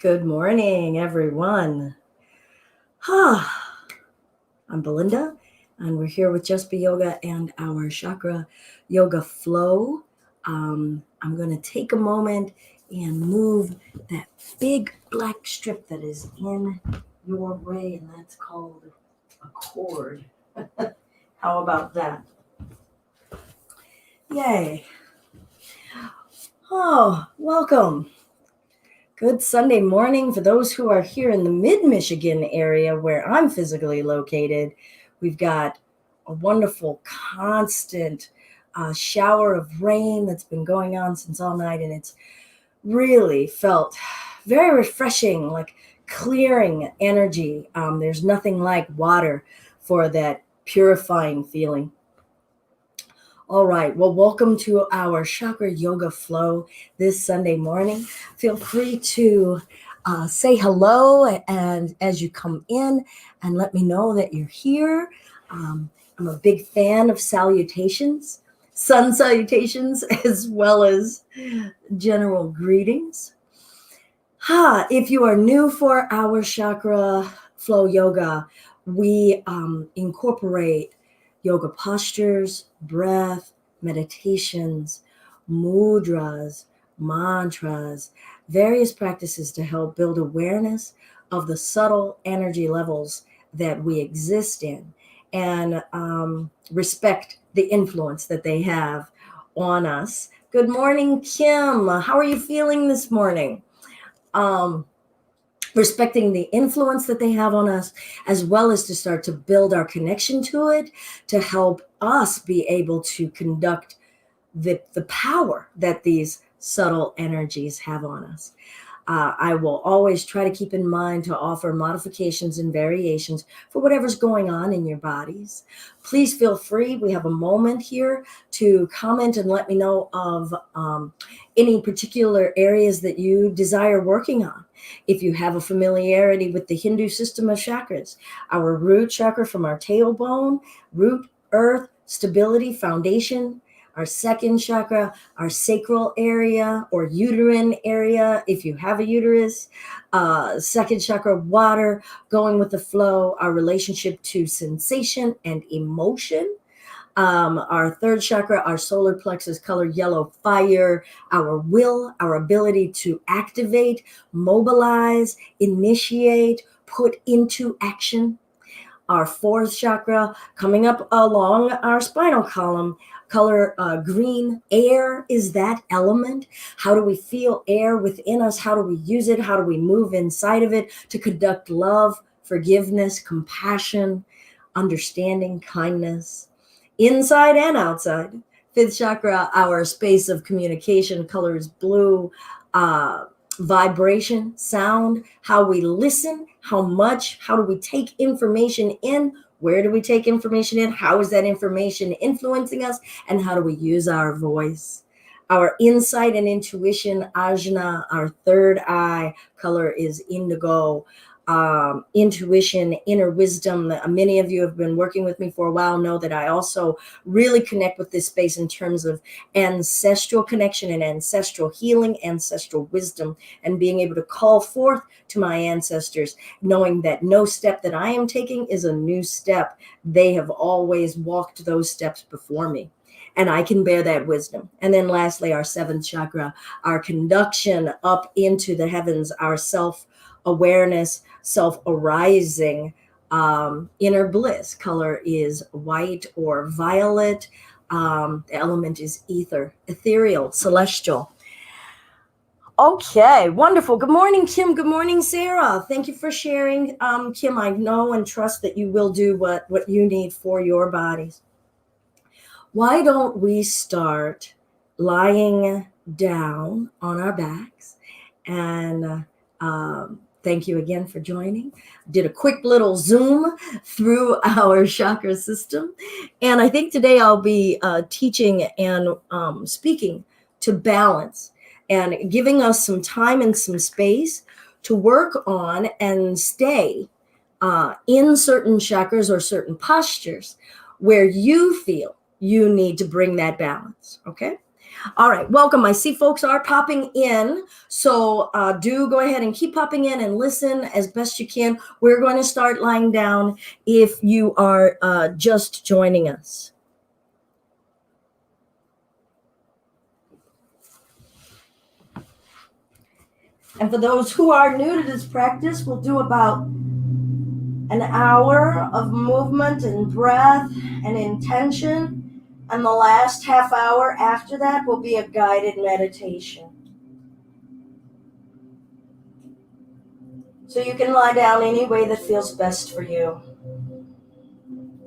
Good morning, everyone. I'm Belinda, and we're here with Just Be Yoga and our Chakra Yoga Flow. I'm going to take a moment and move that big black strip that is in your way, and that's called a cord. How about that? Yay. Oh, welcome. Good Sunday morning for those who are here in the mid-Michigan area where I'm physically located. We've got a wonderful, constant shower of rain that's been going on since all night, and it's really felt very refreshing, like clearing energy. There's nothing like water for that purifying feeling. All right, well, welcome to our Chakra Yoga Flow this Sunday morning. Feel free to say hello and as you come in and let me know that you're here. I'm a big fan of salutations, sun salutations, as well as general greetings. If you are new for our Chakra Flow Yoga, we incorporate yoga postures, breath, meditations, mudras, mantras, various practices to help build awareness of the subtle energy levels that we exist in and respect the influence that they have on us. Good morning, Kim. How are you feeling this morning? Respecting the influence that they have on us, as well as to start to build our connection to it, to help us be able to conduct the power that these subtle energies have on us. I will always try to keep in mind to offer modifications and variations for whatever's going on in your bodies. Please feel free. We have a moment here to comment and let me know of any particular areas that you desire working on. If you have a familiarity with the Hindu system of chakras, our root chakra from our tailbone, root, earth, stability, foundation, our second chakra, our sacral area or uterine area, if you have a uterus, second chakra, water, going with the flow, our relationship to sensation and emotion. Our third chakra, our solar plexus, color yellow, fire, our will, our ability to activate, mobilize, initiate, put into action. Our fourth chakra, coming up along our spinal column, color green, air is that element. How do we feel air within us? How do we use it? How do we move inside of it to conduct love, forgiveness, compassion, understanding, kindness, inside and outside? Fifth chakra, our space of communication, color is blue, vibration, sound, how we listen, how much, how do we take information in, where do we take information in, how is that information influencing us, and how do we use our voice? Our insight and intuition, ajna, our third eye, color is indigo. Intuition, inner wisdom. Many of you have been working with me for a while know that I also really connect with this space in terms of ancestral connection and ancestral healing, ancestral wisdom, and being able to call forth to my ancestors, knowing that no step that I am taking is a new step. They have always walked those steps before me, and I can bear that wisdom. And then lastly, our seventh chakra, our conduction up into the heavens, our self-awareness, self-arising, inner bliss. Color is white or violet. The element is ether, ethereal, celestial. Okay, wonderful. Good morning, Kim. Good morning, Sarah. Thank you for sharing. Kim, I know and trust that you will do what you need for your bodies. Why don't we start lying down on our backs? And thank you again for joining. Did a quick little zoom through our chakra system. And I think today I'll be teaching and speaking to balance and giving us some time and some space to work on and stay in certain chakras or certain postures where you feel you need to bring that balance, okay? All right, welcome. I see folks are popping in, so do go ahead and keep popping in and listen as best you can. We're going to start lying down if you are just joining us. And for those who are new to this practice, we'll do about an hour of movement and breath and intention. And the last half hour after that will be a guided meditation. So you can lie down any way that feels best for you.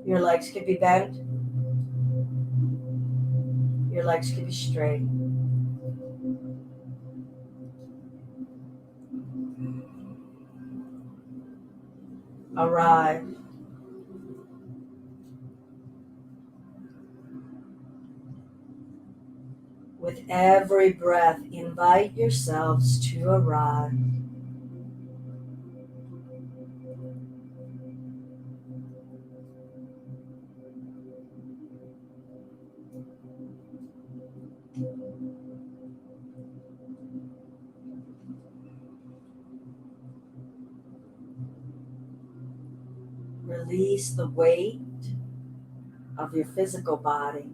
Your legs could be bent. Your legs could be straight. Arrive. With every breath, invite yourselves to arrive. Release the weight of your physical body.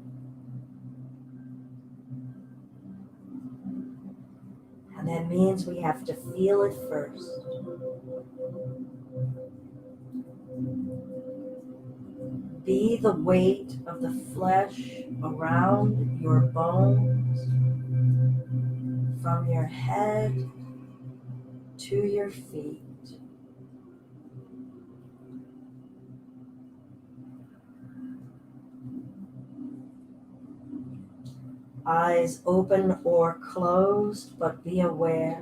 And that means we have to feel it first. Be the weight of the flesh around your bones, from your head to your feet. Eyes open or closed, but be aware.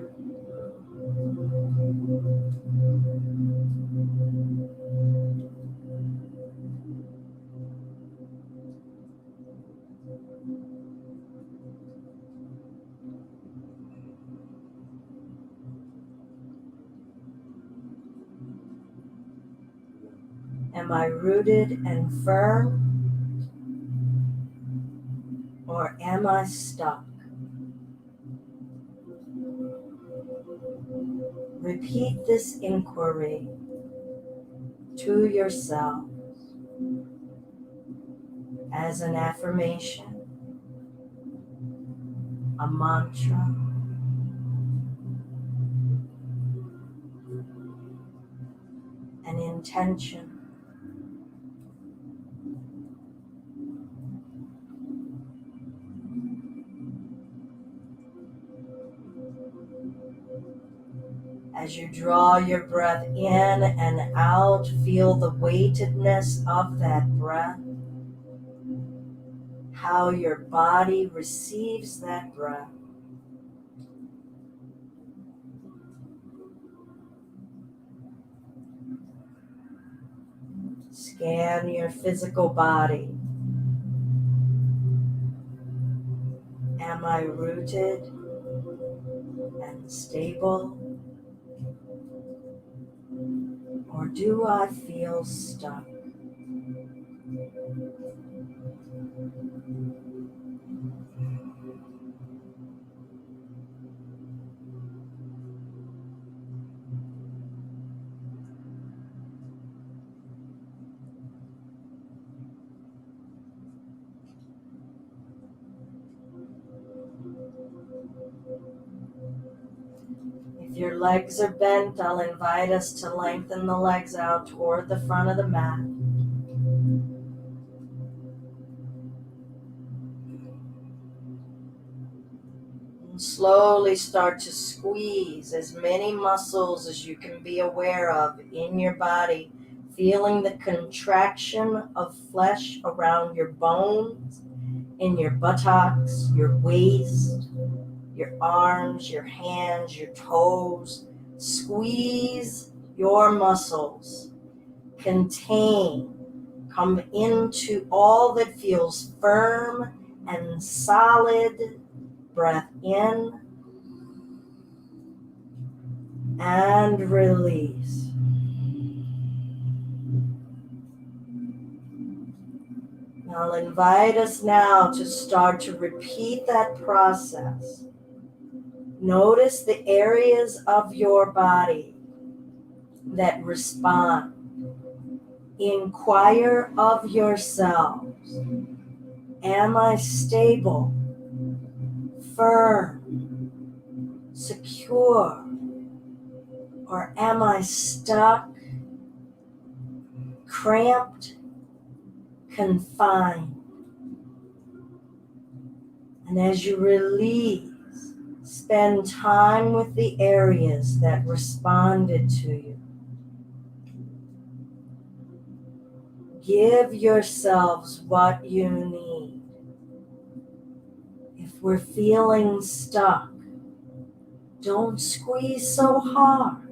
Am I rooted and firm, or am I stuck? Repeat this inquiry to yourself as an affirmation, a mantra, an intention. As you draw your breath in and out, feel the weightedness of that breath, how your body receives that breath. Scan your physical body. Am I rooted and stable? Or do I feel stuck? If your legs are bent, I'll invite us to lengthen the legs out toward the front of the mat. And slowly start to squeeze as many muscles as you can be aware of in your body, feeling the contraction of flesh around your bones, in your buttocks, your waist, your arms, your hands, your toes. Squeeze your muscles. Contain. Come into all that feels firm and solid. Breath in and release. I'll invite us now to start to repeat that process. Notice the areas of your body that respond. Inquire of yourselves. Am I stable, firm, secure, or am I stuck, cramped, confined? And as you release, spend time with the areas that responded to you. Give yourselves what you need. If we're feeling stuck, don't squeeze so hard.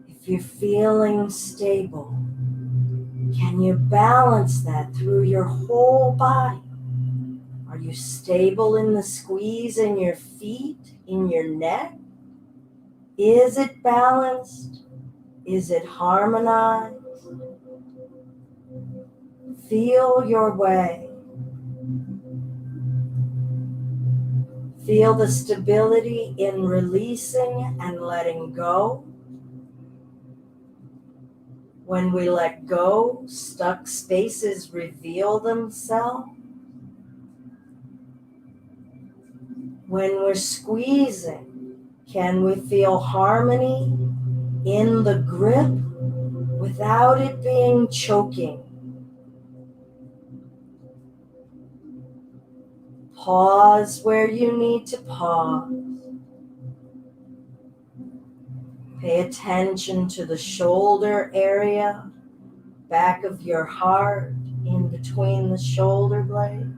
If you're feeling stable, can you balance that through your whole body? Are you stable in the squeeze in your feet, in your neck? Is it balanced? Is it harmonized? Feel your way. Feel the stability in releasing and letting go. When we let go, stuck spaces reveal themselves. When we're squeezing, can we feel harmony in the grip without it being choking? Pause where you need to pause. Pay attention to the shoulder area, back of your heart, in between the shoulder blades.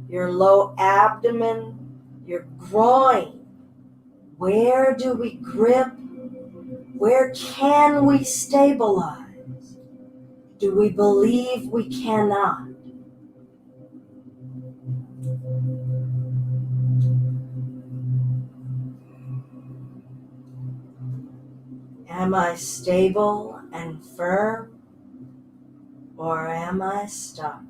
Your low abdomen, your groin. Where do we grip? Where can we stabilize? Do we believe we cannot? Am I stable and firm, or am I stuck?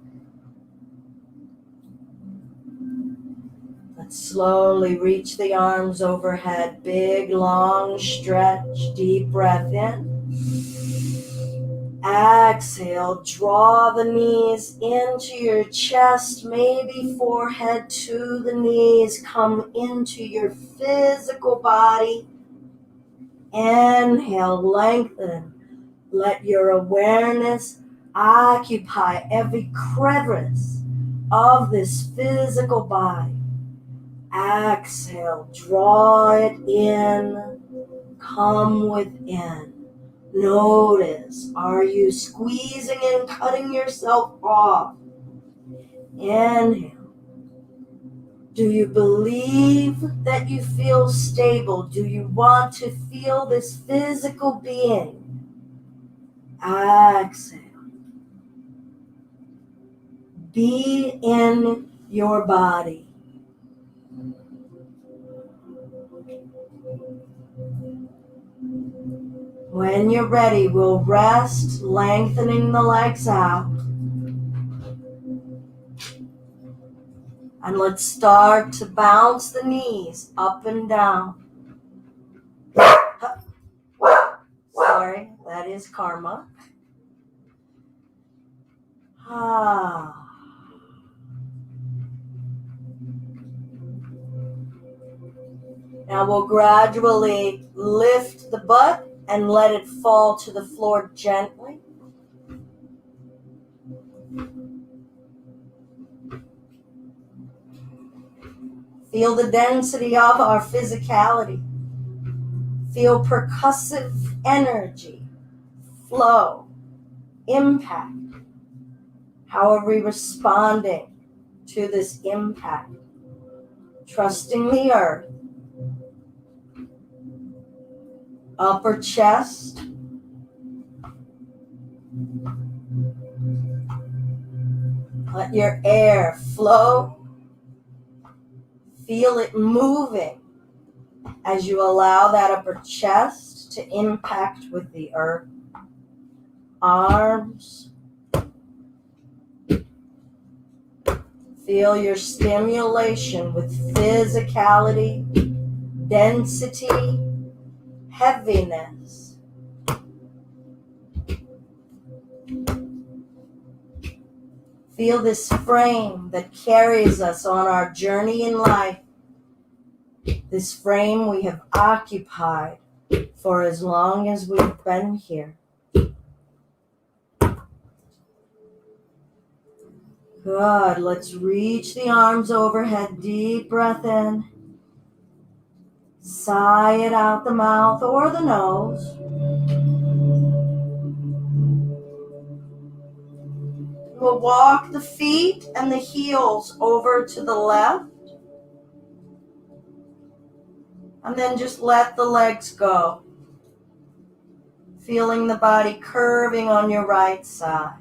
Let's slowly reach the arms overhead. Big, long stretch. Deep breath in. Exhale. Draw the knees into your chest. Maybe forehead to the knees. Come into your physical body. Inhale. Lengthen. Let your awareness occupy every crevice of this physical body. Exhale, draw it in, come within. Notice, are you squeezing and cutting yourself off? Inhale. Do you believe that you feel stable? Do you want to feel this physical being? Exhale. Be in your body. When you're ready, we'll rest, lengthening the legs out. And let's start to bounce the knees up and down. Sorry, that is karma. Now we'll gradually lift the butt and let it fall to the floor gently. Feel the density of our physicality. Feel percussive energy, flow, impact. How are we responding to this impact? Trusting the earth. Upper chest. Let your air flow. Feel it moving as you allow that upper chest to impact with the earth. Arms, Feel your stimulation with physicality, density, heaviness. Feel this frame that carries us on our journey in life. This frame we have occupied for as long as we've been here. Good. Let's reach the arms overhead. Deep breath in. Sigh it out the mouth or the nose. We'll walk the feet and the heels over to the left. And then just let the legs go. Feeling the body curving on your right side.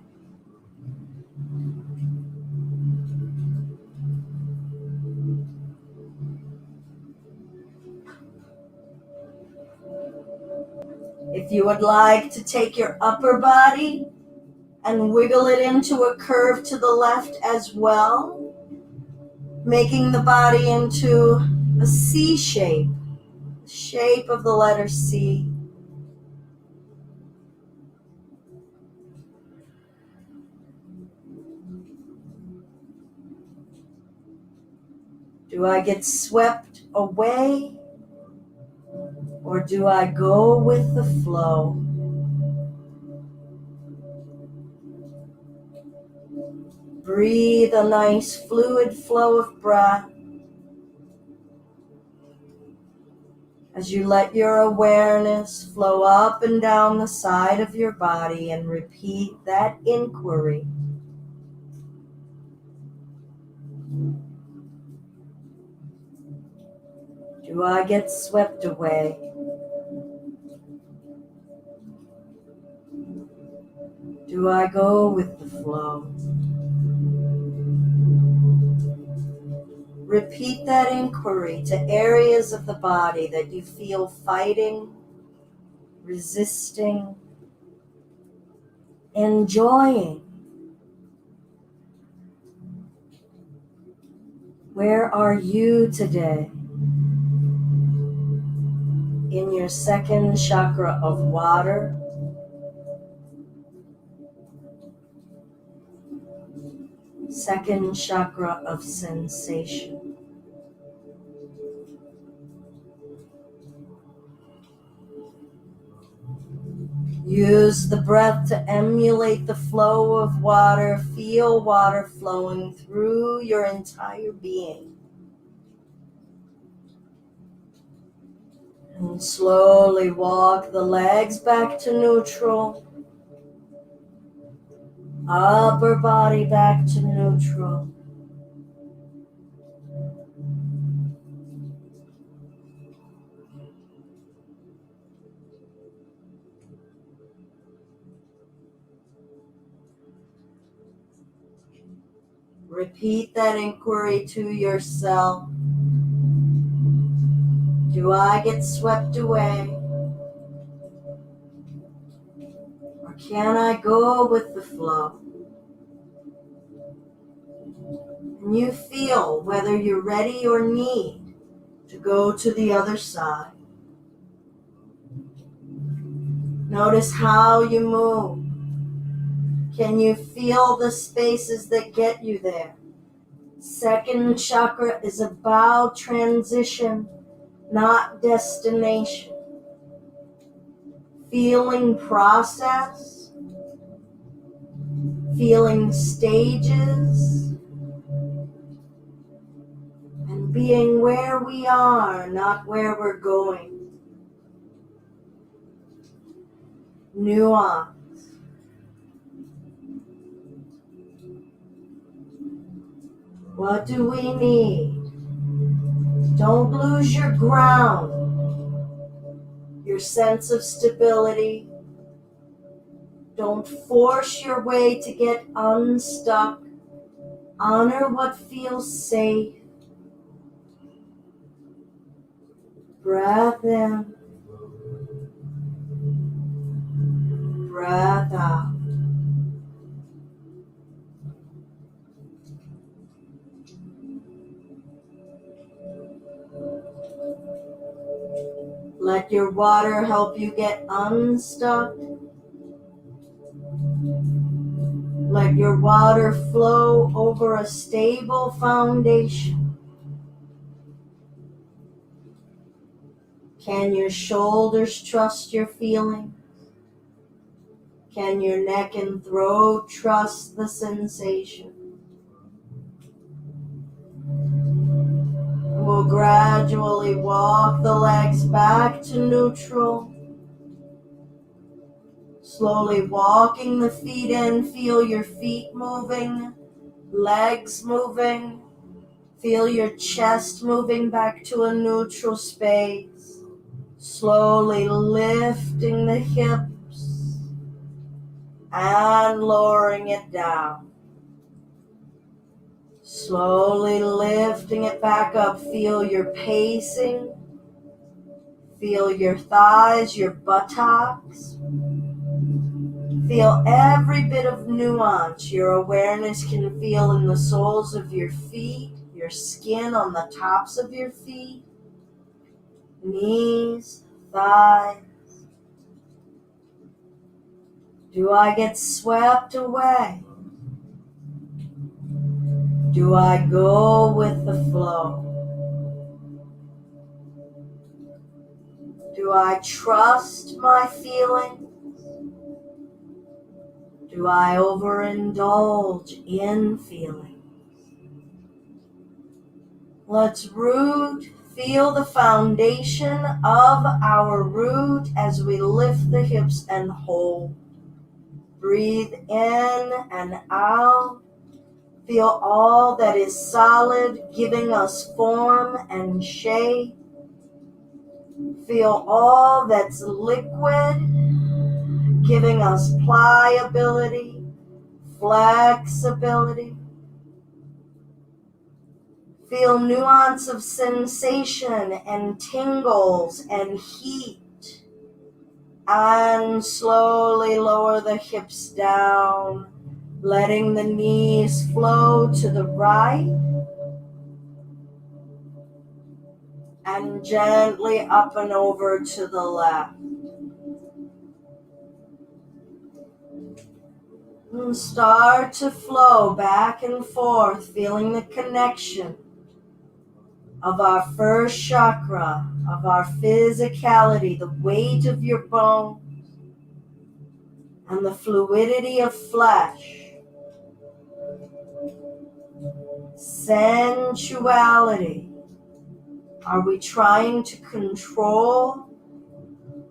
If you would like to take your upper body and wiggle it into a curve to the left as well, making the body into a C shape, the shape of the letter C. Do I get swept away, or do I go with the flow? Breathe a nice fluid flow of breath as you let your awareness flow up and down the side of your body and repeat that inquiry. Do I get swept away? Do I go with the flow? Repeat that inquiry to areas of the body that you feel fighting, resisting, enjoying. Where are you today? In your second chakra of water, second chakra of sensation. Use the breath to emulate the flow of water. Feel water flowing through your entire being. And slowly walk the legs back to neutral. Upper body back to neutral. Repeat that inquiry to yourself. Do I get swept away? Or can I go with the flow? And you feel whether you're ready or need to go to the other side. Notice how you move. Can you feel the spaces that get you there? Second chakra is about transition, not destination. Feeling process, feeling stages, and being where we are, not where we're going. Nuance. What do we need? Don't lose your ground, your sense of stability. Don't force your way to get unstuck. Honor what feels safe. Breath in. Breath out. Let your water help you get unstuck. Let your water flow over a stable foundation. Can your shoulders trust your feeling? Can your neck and throat trust the sensation? We'll gradually walk the legs back to neutral. Slowly walking the feet in, feel your feet moving, legs moving. Feel your chest moving back to a neutral space. Slowly lifting the hips and lowering it down. Slowly lifting it back up. Feel your pacing. Feel your thighs, your buttocks. Feel every bit of nuance your awareness can feel in the soles of your feet, your skin on the tops of your feet, knees, thighs. Do I get swept away? Do I go with the flow? Do I trust my feeling? Do I overindulge in feeling? Let's feel the foundation of our root as we lift the hips and hold. Breathe in and out. Feel all that is solid giving us form and shape. Feel all that's liquid giving us pliability, flexibility. Feel nuance of sensation and tingles and heat. And slowly lower the hips down, letting the knees flow to the right. And gently up and over to the left. And start to flow back and forth, feeling the connection of our first chakra, of our physicality, the weight of your bones, and the fluidity of flesh, sensuality. Are we trying to control,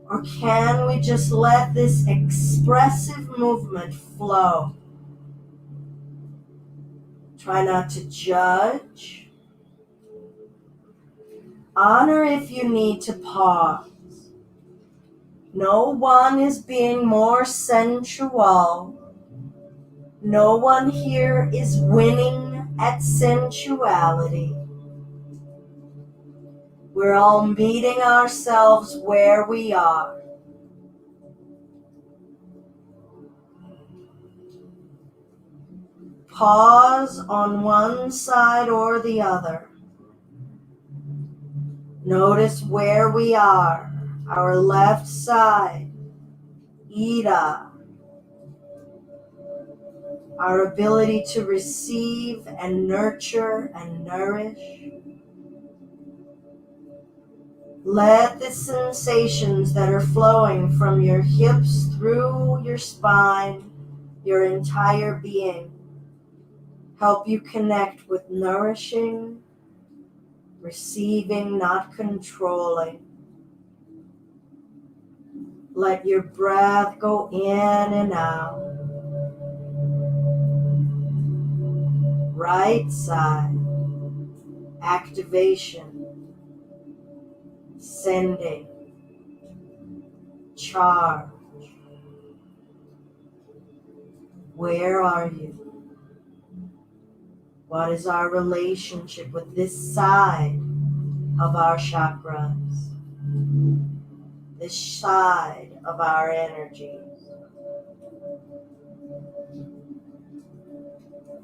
or can we just let this expressive movement flow? Try not to judge. Honor if you need to pause. No one is being more sensual. No one here is winning at sensuality. We're all meeting ourselves where we are. Pause on one side or the other. Notice where we are. Our left side, Ida. Our ability to receive and nurture and nourish. Let the sensations that are flowing from your hips through your spine, your entire being, help you connect with nourishing, receiving, not controlling. Let your breath go in and out. Right side, activation, sending, charge. Where are you? What is our relationship with this side of our chakras? This side of our energies?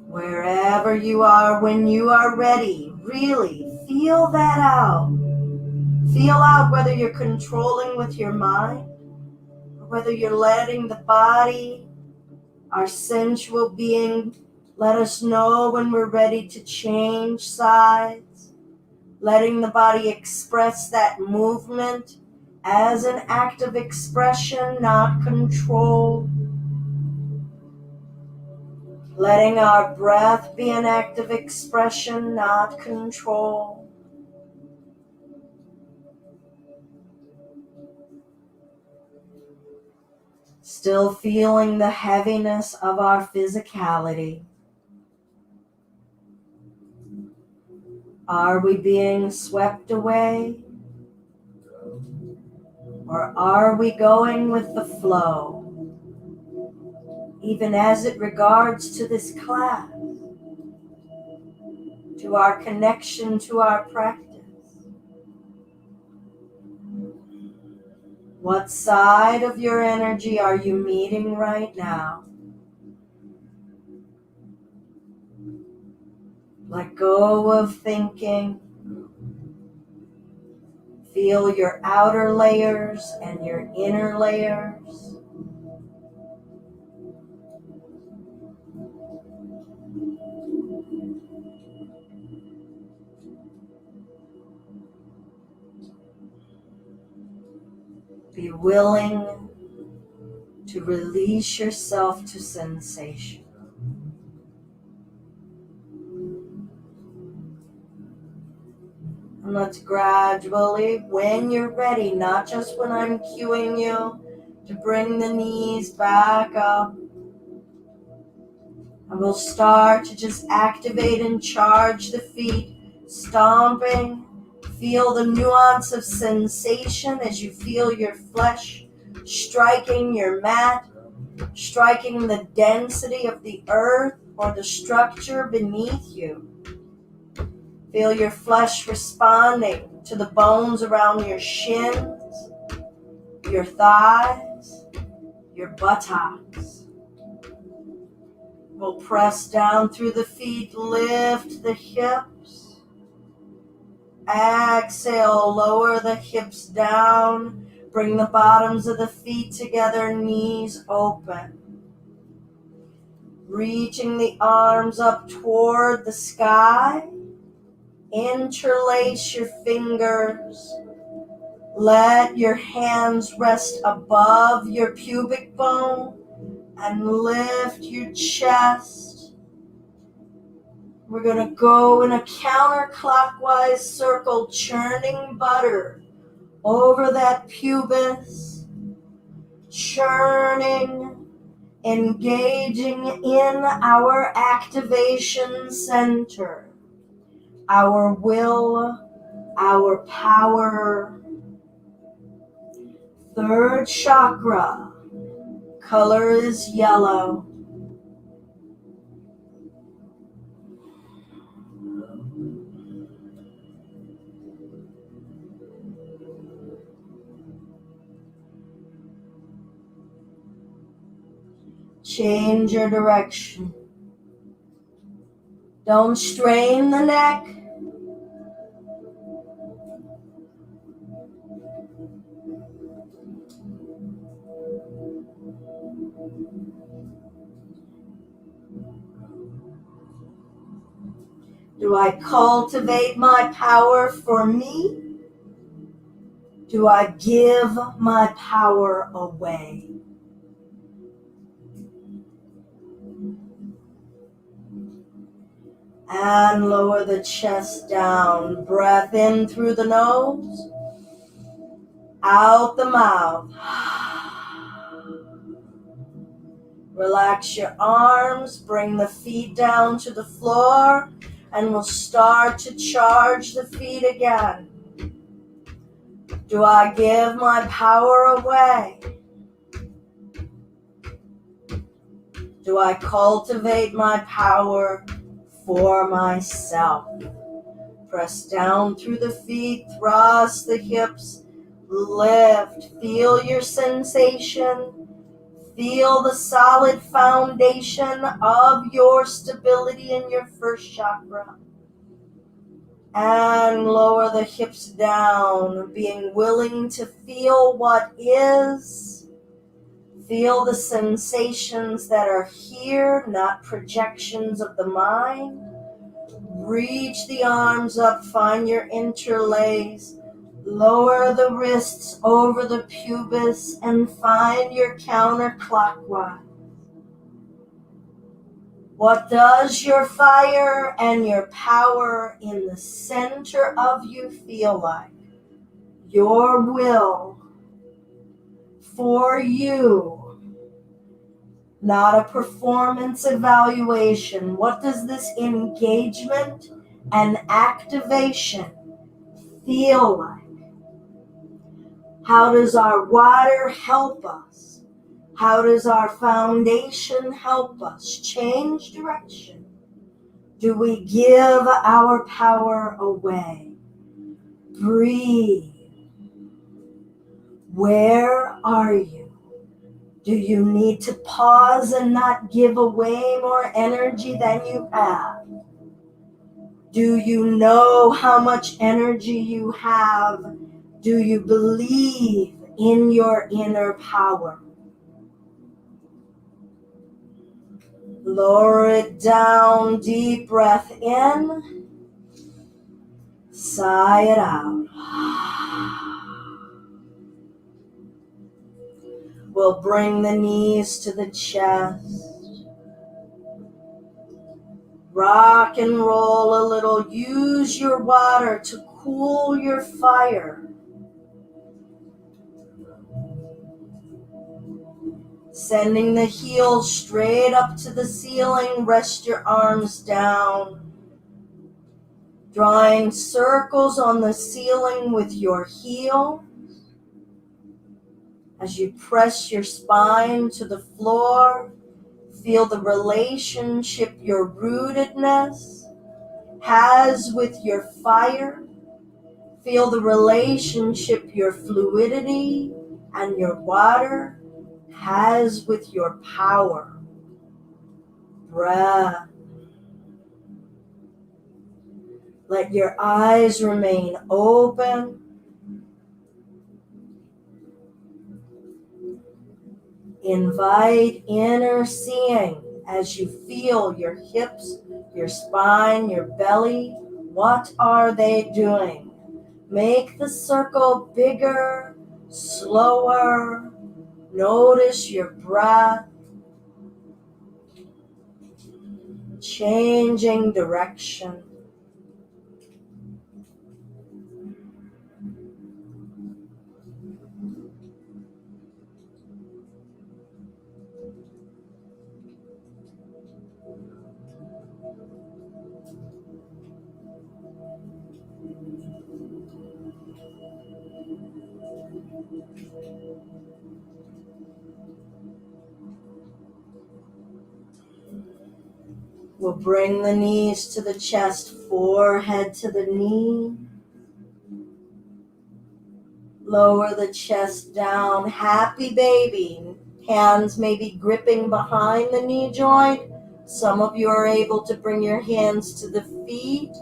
Wherever you are, when you are ready, really feel that out. Feel out whether you're controlling with your mind, or whether you're letting the body, our sensual being, let us know when we're ready to change sides. Letting the body express that movement as an act of expression, not control. Letting our breath be an act of expression, not control. Still feeling the heaviness of our physicality. Are we being swept away? Or are we going with the flow? Even as it regards to this class, to our connection to our practice. What side of your energy are you meeting right now? Let go of thinking. Feel your outer layers and your inner layers. Be willing to release yourself to sensation. And let's gradually, when you're ready, not just when I'm cueing you, to bring the knees back up. And we'll start to just activate and charge the feet, stomping. Feel the nuance of sensation as you feel your flesh striking your mat, striking the density of the earth or the structure beneath you. Feel your flesh responding to the bones around your shins, your thighs, your buttocks. We'll press down through the feet, lift the hips. Exhale, lower the hips down. Bring the bottoms of the feet together, knees open. Reaching the arms up toward the sky. Interlace your fingers. Let your hands rest above your pubic bone and lift your chest. We're going to go in a counterclockwise circle, churning butter over that pubis, churning, engaging in our activation center, our will, our power. Third chakra, color is yellow. Change your direction. Don't strain the neck. Do I cultivate my power for me? Do I give my power away? And lower the chest down. Breath in through the nose, out the mouth. Relax your arms, bring the feet down to the floor, and we'll start to charge the feet again. Do I give my power away? Do I cultivate my power for myself? Press down through the feet, thrust the hips, lift. Feel your sensation. Feel the solid foundation of your stability in your first chakra. And lower the hips down, being willing to feel what is. Feel the sensations that are here, not projections of the mind. Reach the arms up, find your interlace. Lower the wrists over the pubis and find your counterclockwise. What does your fire and your power in the center of you feel like? Your will for you, not a performance evaluation. What does this engagement and activation feel like? How does our water help us? How does our foundation help us change direction? Do we give our power away? Breathe. Where are you? Do you need to pause and not give away more energy than you have? Do you know how much energy you have? Do you believe in your inner power? Lower it down, deep breath in, sigh it out. We'll bring the knees to the chest. Rock and roll a little. Use your water to cool your fire. Sending the heels straight up to the ceiling. Rest your arms down. Drawing circles on the ceiling with your heel. As you press your spine to the floor, feel the relationship your rootedness has with your fire. Feel the relationship your fluidity and your water has with your power. Breath. Let your eyes remain open. Invite inner seeing as you feel your hips, your spine, your belly. What are they doing? Make the circle bigger, slower. Notice your breath. Changing direction. We'll bring the knees to the chest, forehead to the knee. Lower the chest down, happy baby. Hands may be gripping behind the knee joint. Some of you are able to bring your hands to the feet.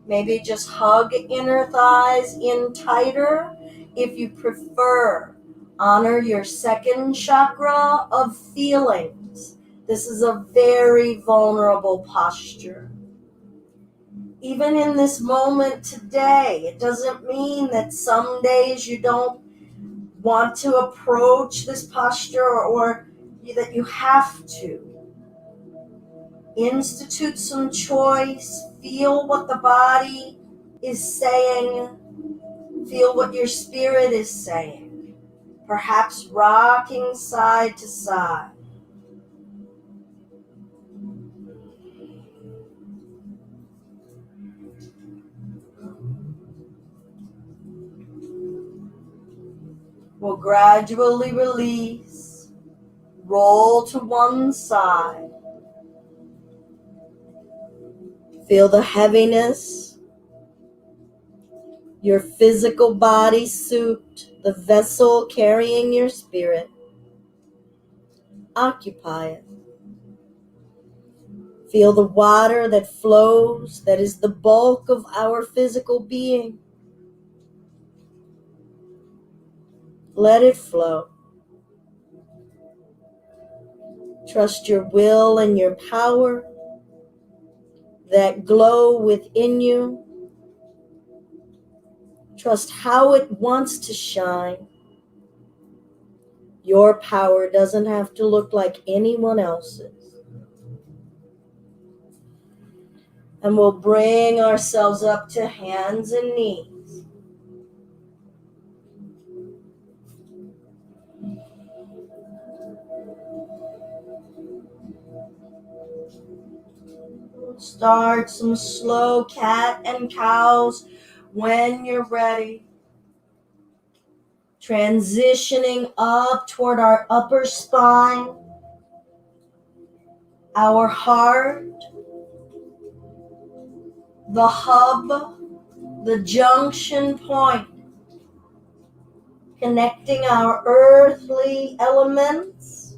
Maybe just hug inner thighs in tighter. If you prefer, honor your second chakra of feelings. This is a very vulnerable posture. Even in this moment today, it doesn't mean that some days you don't want to approach this posture or that you have to. Institute some choice. Feel what the body is saying. Feel what your spirit is saying. Perhaps rocking side to side. We'll gradually release. Roll to one side. Feel the heaviness. Your physical body suit, the vessel carrying your spirit. Occupy it. Feel the water that flows, that is the bulk of our physical being. Let it flow. Trust your will and your power, that glow within you. Trust how it wants to shine. Your power doesn't have to look like anyone else's. And we'll bring ourselves up to hands and knees. Start some slow cat and cows when you're ready. Transitioning up toward our upper spine, our heart, the hub, the junction point, connecting our earthly elements,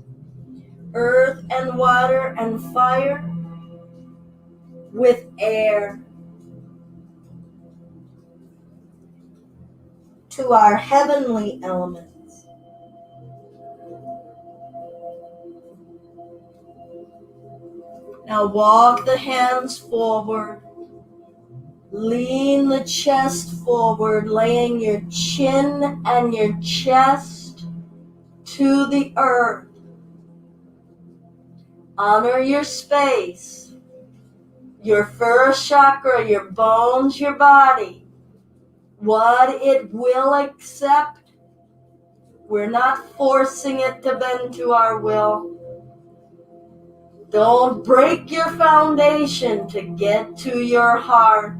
earth and water and fire, with air, to our heavenly elements. Now walk the hands forward. Lean the chest forward, laying your chin and your chest to the earth. Honor your space, your first chakra, your bones, your body. What it will accept, we're not forcing it to bend to our will. Don't break your foundation to get to your heart.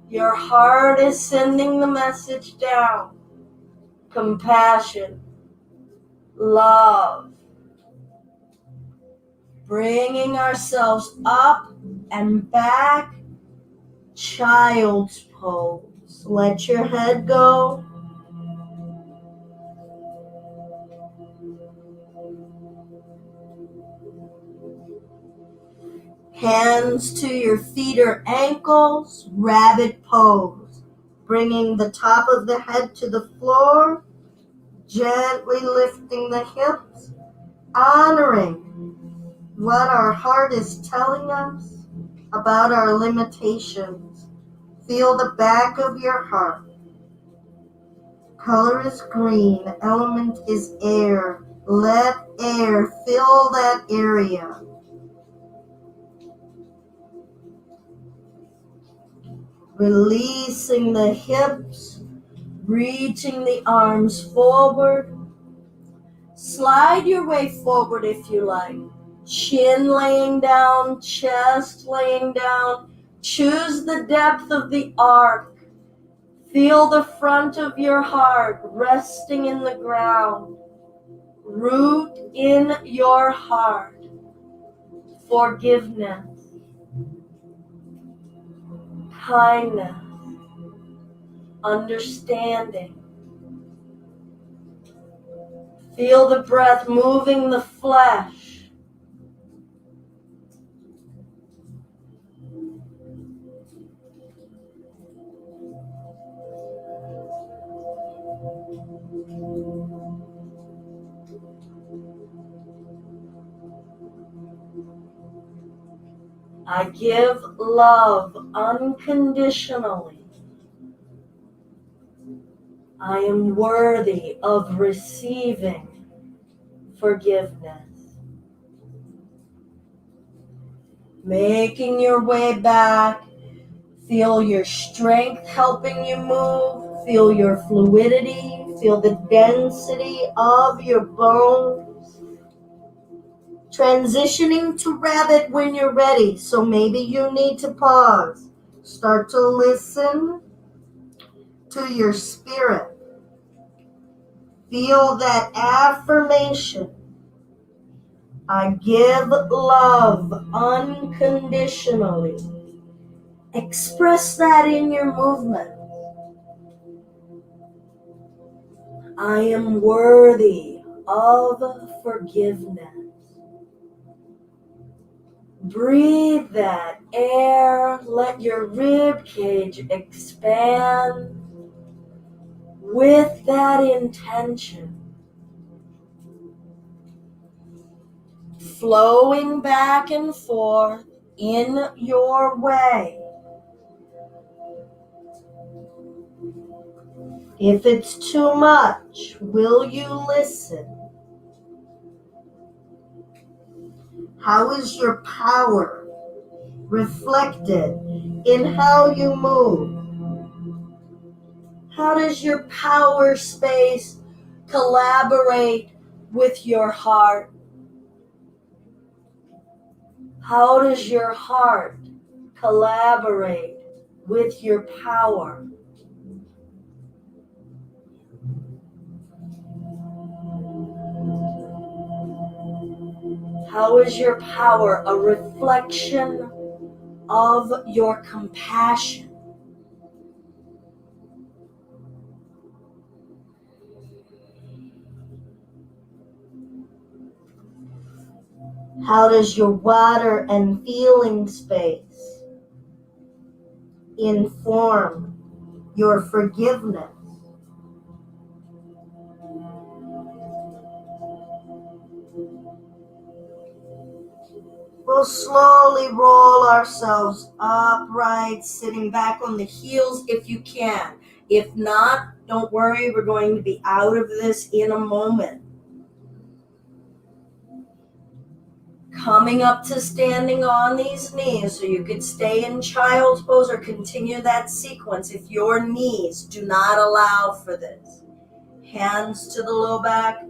Your heart is sending the message down. Compassion, love, bringing ourselves up and back. Child's pose. Let your head go. Hands to your feet or ankles. Rabbit pose. Bringing the top of the head to the floor. Gently lifting the hips. Honoring what our heart is telling us about our limitations. Feel the back of your heart. Color is green. Element is air. Let air fill that area. Releasing the hips, reaching the arms forward. Slide your way forward if you like. Chin laying down, chest laying down. Choose the depth of the arc. Feel the front of your heart resting in the ground. Root in your heart forgiveness, kindness, understanding. Feel the breath moving the flesh. I give love unconditionally. I am worthy of receiving forgiveness. Making your way back, feel your strength helping you move, feel your fluidity, feel the density of your bones. Transitioning to rabbit when you're ready, so maybe you need to pause. Start to listen to your spirit. Feel that affirmation. I give love unconditionally. Express that in your movement. I am worthy of forgiveness. Breathe that air. Let your rib cage expand with that intention. Flowing back and forth in your way. If it's too much, will you listen? How is your power reflected in how you move? How does your power space collaborate with your heart? How does your heart collaborate with your power? How is your power a reflection of your compassion? How does your water and feeling space inform your forgiveness? We'll slowly roll ourselves upright, sitting back on the heels if you can. If not, don't worry, we're going to be out of this in a moment. Coming up to standing on these knees, so you could stay in child's pose or continue that sequence if your knees do not allow for this. Hands to the low back,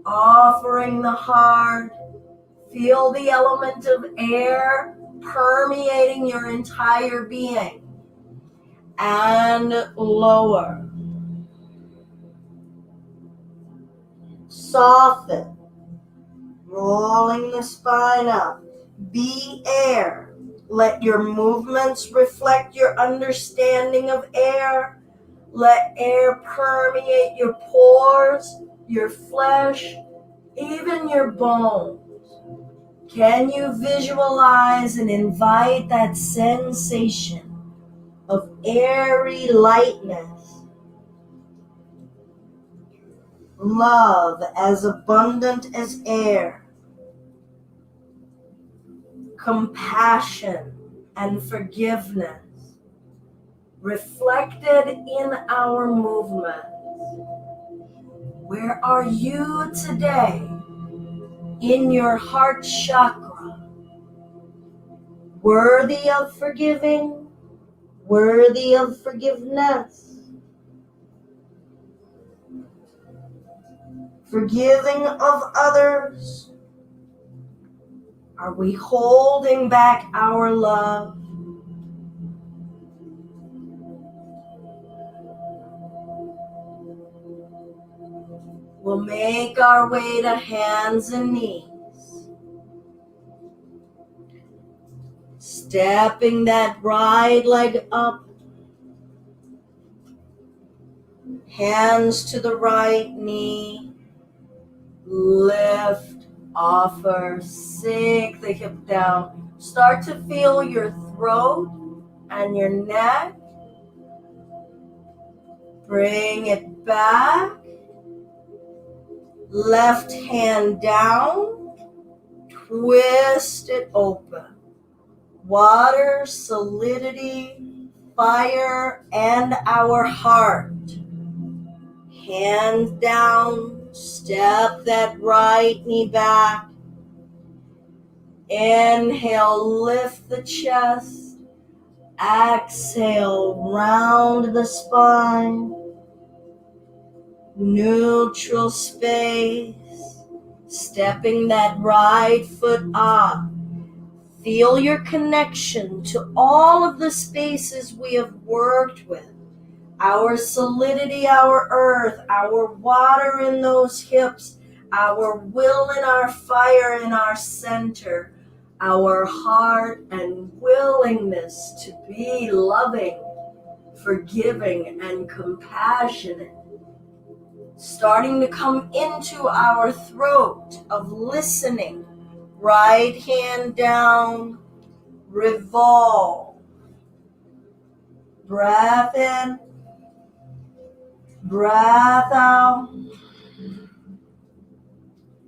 offering the heart. Feel the element of air permeating your entire being. And lower. Soften. Rolling the spine up. Be air. Let your movements reflect your understanding of air. Let air permeate your pores, your flesh, even your bones. Can you visualize and invite that sensation of airy lightness? Love as abundant as air. Compassion and forgiveness reflected in our movement. Where are you today in your heart chakra? Worthy of forgiving, worthy of forgiveness, forgiving of others. Are we holding back our love? We'll make our way to hands and knees. Stepping that right leg up. Hands to the right knee. Lift, offer, sink the hip down. Start to feel your throat and your neck. Bring it back. Left hand down. Twist it open. Water, solidity, fire, and our heart. Hands down. Step that right knee back. Inhale, lift the chest. Exhale, round the spine. Neutral space. Stepping that right foot up. Feel your connection to all of the spaces we have worked with. Our solidity, our earth, our water in those hips, our will and our fire in our center, our heart and willingness to be loving, forgiving, and compassionate. Starting to come into our throat of listening, Right hand down, revolve. Breath in, breath out.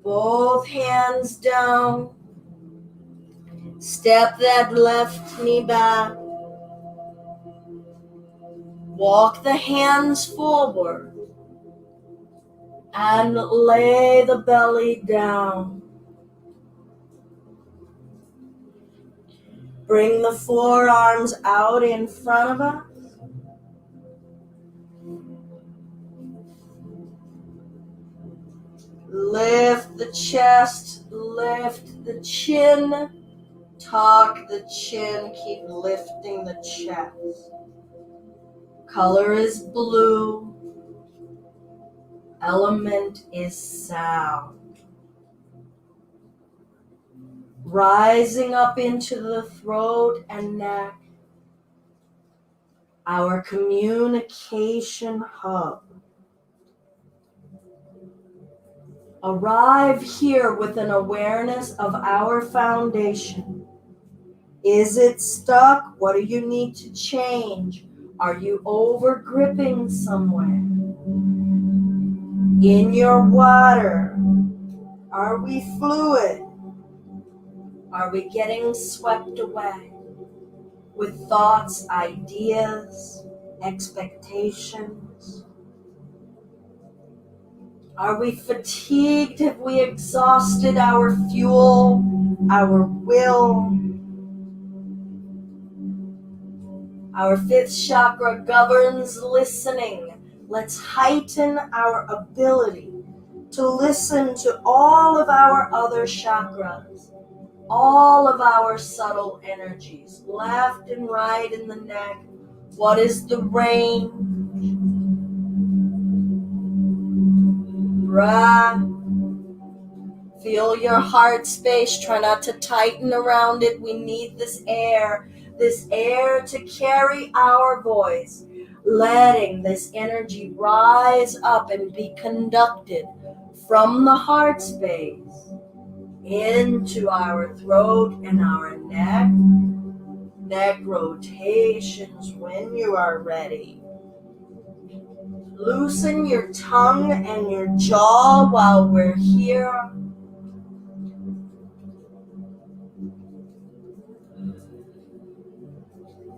Both hands down. Step that left knee back. Walk the hands forward. And lay the belly down. Bring the forearms out in front of us. Lift the chest, lift the chin, tuck the chin, keep lifting the chest. Color is blue, element is sound. Rising up into the throat and neck, our communication hub. Arrive here with an awareness of our foundation. Is it stuck? What do you need to change? Are you over gripping somewhere? In your water, are we fluid? Are we getting swept away with thoughts, ideas, expectations? Are we fatigued? Have we exhausted our fuel, our will? Our fifth chakra governs listening. Let's heighten our ability to listen to all of our other chakras, all of our subtle energies, left and right in the neck. What is the range? Breath. Feel your heart space. Try not to tighten around it. We need this air to carry our voice, letting this energy rise up and be conducted from the heart space into our throat and our neck. Neck rotations when you are ready. Loosen your tongue and your jaw while we're here.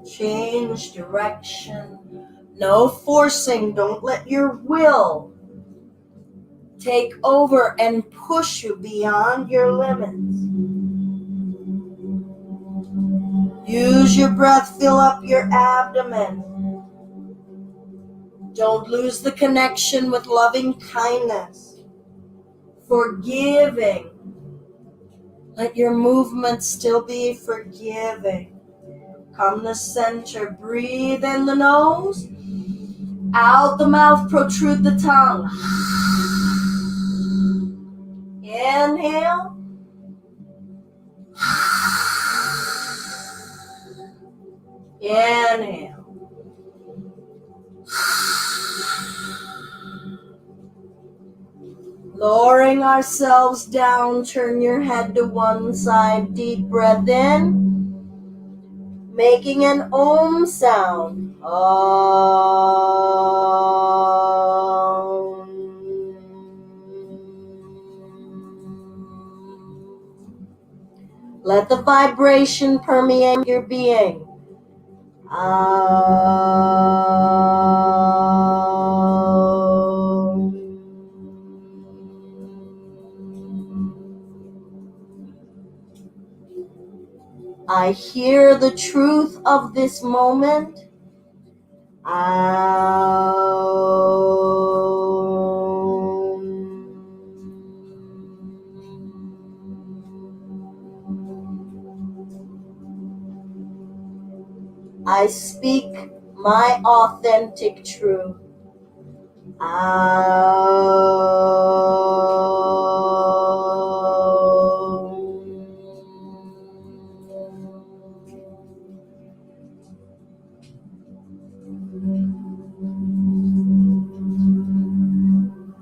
Change direction. No forcing. Don't let your will take over and push you beyond your limits. Use your breath. Fill up your abdomen. Don't lose the connection with loving kindness. Forgiving. Let your movement still be forgiving. Come to center. Breathe in the nose. Out the mouth, protrude the tongue. Inhale. Inhale. Lowering ourselves down, turn your head to one side. Deep breath in. Making an Om sound. Om. Let the vibration permeate your being. Om. I hear the truth of this moment. I speak my authentic truth.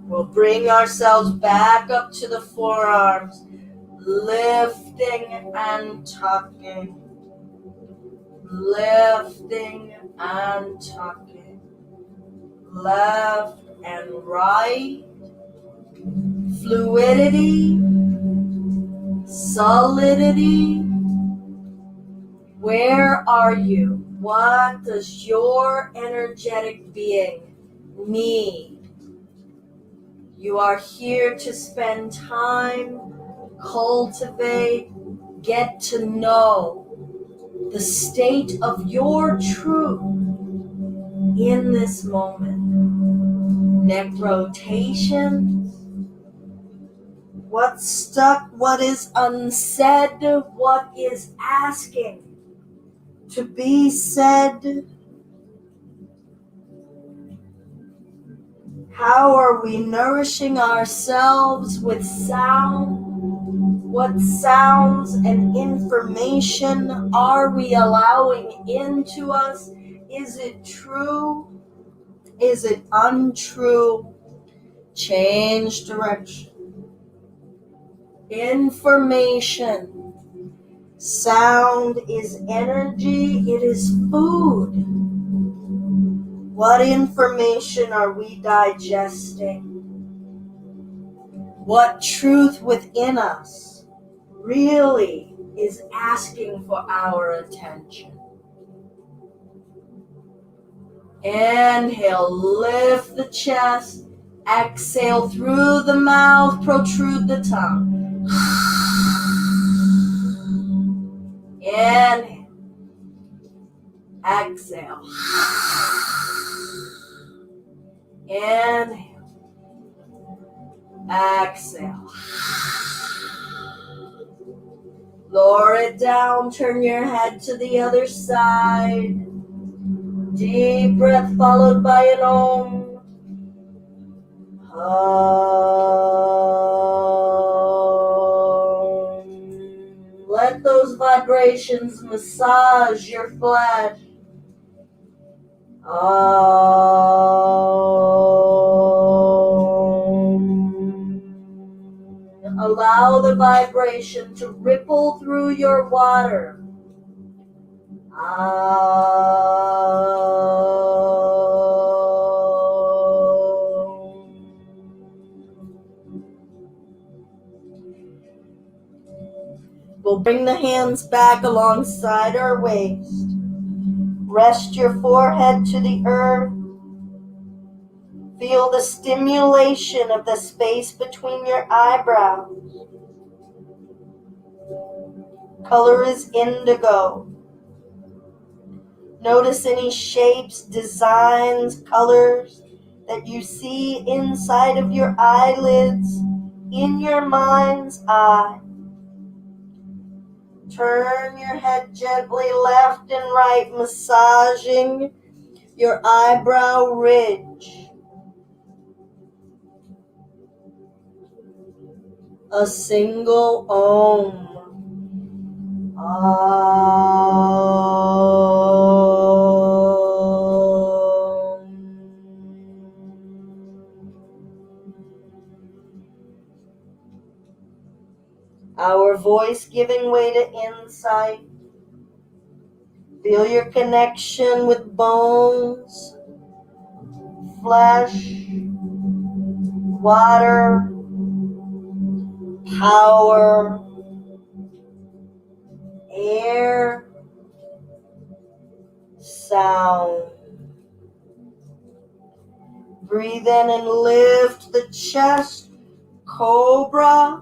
We'll bring ourselves back up to the forearms. lifting and tucking, lifting and tucking, left and right, fluidity, solidity. Where are you? What does your energetic being need? You are here to spend time, cultivate, get to know the state of your truth in this moment. Neck rotation. What's stuck? What is unsaid? What is asking to be said? How are we nourishing ourselves with sound? What sounds and information are we allowing into us? Is it true? Is it untrue? Change direction. Information. Sound is energy. It is food. What information are we digesting? What truth within us really is asking for our attention? Inhale, lift the chest. Exhale through the mouth, protrude the tongue. Inhale. Exhale. Inhale. Exhale. Lower it down. Turn your head to the other side. Deep breath followed by an Om. Let those vibrations massage your flesh. Allow the vibration to ripple through your water. We'll bring the hands back alongside our waist. Rest your forehead to the earth. Feel the stimulation of the space between your eyebrows. Color is indigo. Notice any shapes, designs, colors that you see inside of your eyelids, in your mind's eye. Turn your head gently left and right, massaging your eyebrow ridge. A single Om. Our voice giving way to insight. Feel your connection with bones, flesh, water, power, air, sound. Breathe in and lift the chest, cobra.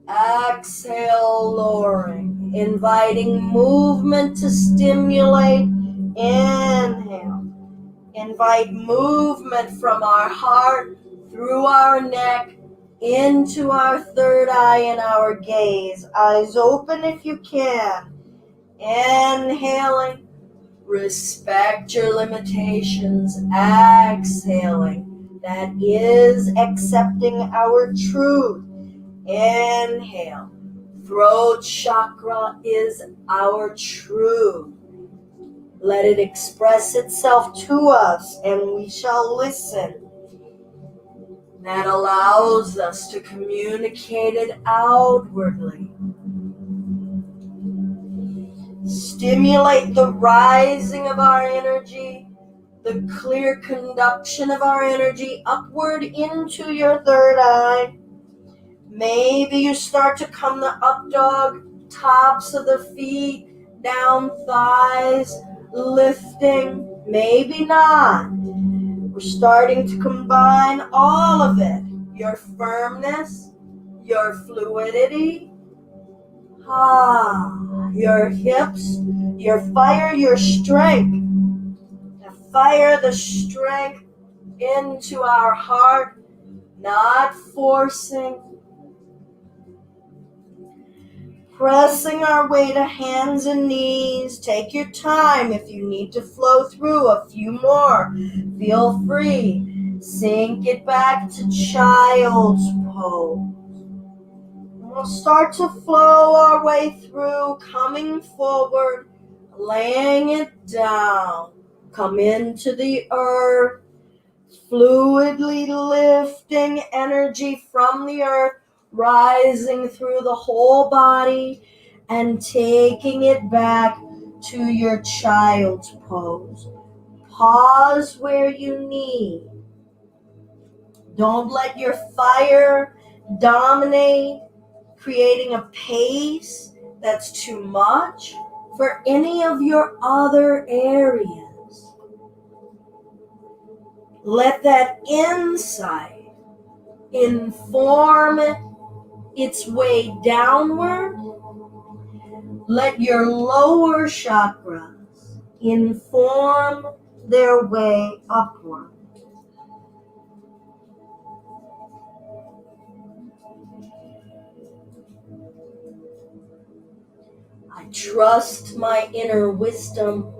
Exhale, lowering, inviting movement to stimulate. Inhale. Invite movement from our heart, through our neck, into our third eye and our gaze. Eyes open if you can. Inhaling. Respect your limitations. Exhaling. That is accepting our truth. Inhale. Throat chakra is our truth. Let it express itself to us, and we shall listen. That allows us to communicate it outwardly. Stimulate the rising of our energy, the clear conduction of our energy upward into your third eye. Maybe you start to come the up dog, tops of the feet, down thighs, lifting. Maybe not. We're starting to combine all of it. Your firmness, your fluidity, your hips, your fire, your strength. Fire the strength into our heart, not forcing. Pressing our way to hands and knees. Take your time if you need to flow through a few more. Feel free. Sink it back to child's pose. We'll start to flow our way through, coming forward, laying it down. Come into the earth, fluidly lifting energy from the earth, rising through the whole body and taking it back to your child's pose. Pause where you need. Don't let your fire dominate, creating a pace that's too much for any of your other areas. Let that insight inform its way downward. Let your lower chakras inform their way upward. I trust my inner wisdom.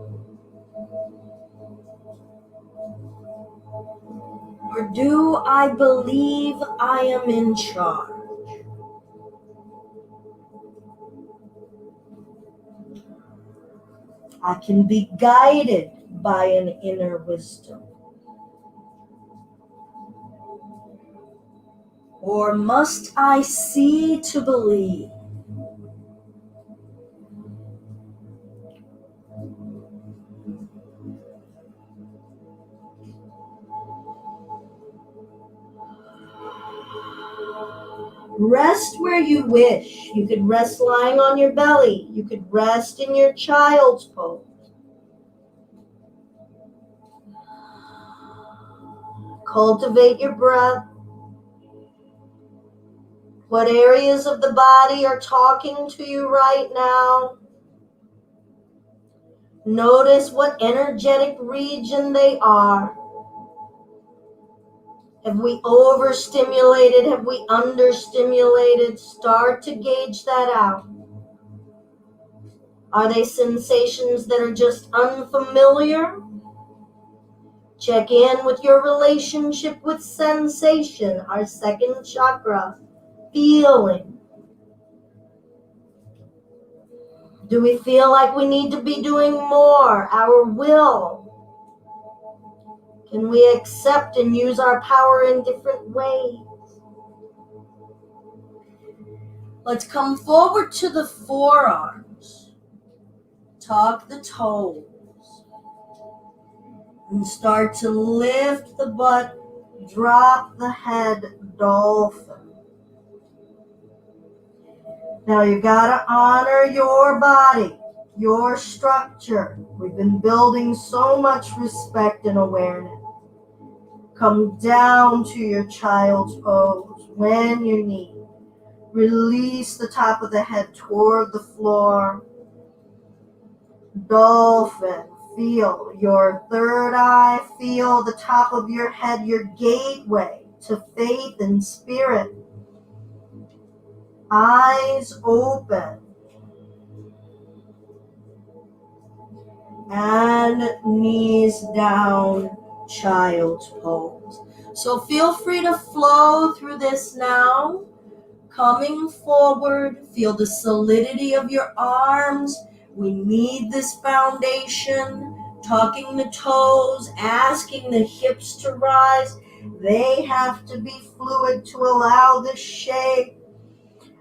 Or do I believe I am in charge? I can be guided by an inner wisdom. Or must I see to believe? Rest where you wish. You could rest lying on your belly. You could rest in your child's pose. Cultivate your breath. What areas of the body are talking to you right now? Notice what energetic region they are. Have we overstimulated? Have we understimulated? Start to gauge that out. Are they sensations that are just unfamiliar? Check in with your relationship with sensation, our second chakra, feeling. Do we feel like we need to be doing more? Our will. Can we accept and use our power in different ways? Let's come forward to the forearms. Tuck the toes. And start to lift the butt, drop the head, dolphin. Now you gotta honor your body, your structure. We've been building so much respect and awareness. Come down to your child's pose when you need. Release the top of the head toward the floor. Dolphin. Feel your third eye. Feel the top of your head, your gateway to faith and spirit. Eyes open. And knees down, child's pose. So feel free to flow through this now. Coming forward, feel the solidity of your arms. We need this foundation. Tucking the toes, asking the hips to rise, They have to be fluid to allow the shape.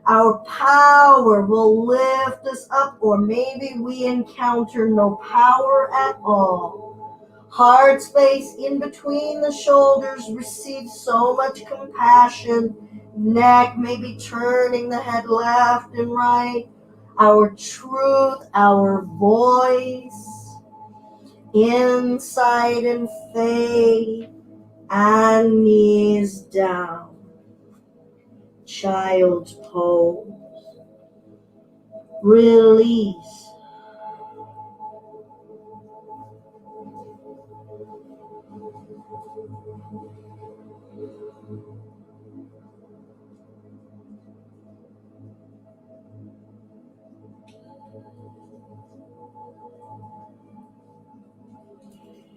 Our power will lift us up, or maybe we encounter no power at all. Heart space in between the shoulders receives so much compassion. Neck may be turning the head left and right. Our truth, our voice, inside and faith, and knees down. Child's pose. Release.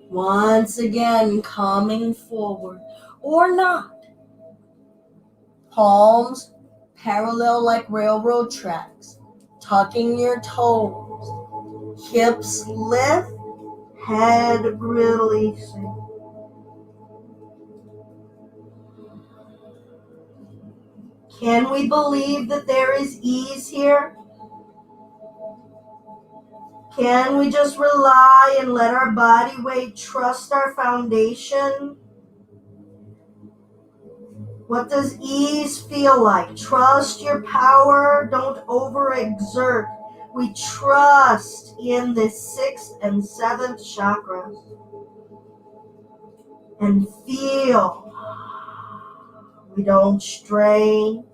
Once again, coming forward or not. Palms parallel like railroad tracks. Tucking your toes. Hips lift. Head releasing. Can we believe that there is ease here? Can we just rely and let our body weight trust our foundation? What does ease feel like? Trust your power. Don't overexert. We trust in the 6th and 7th chakras. And feel. We don't strain.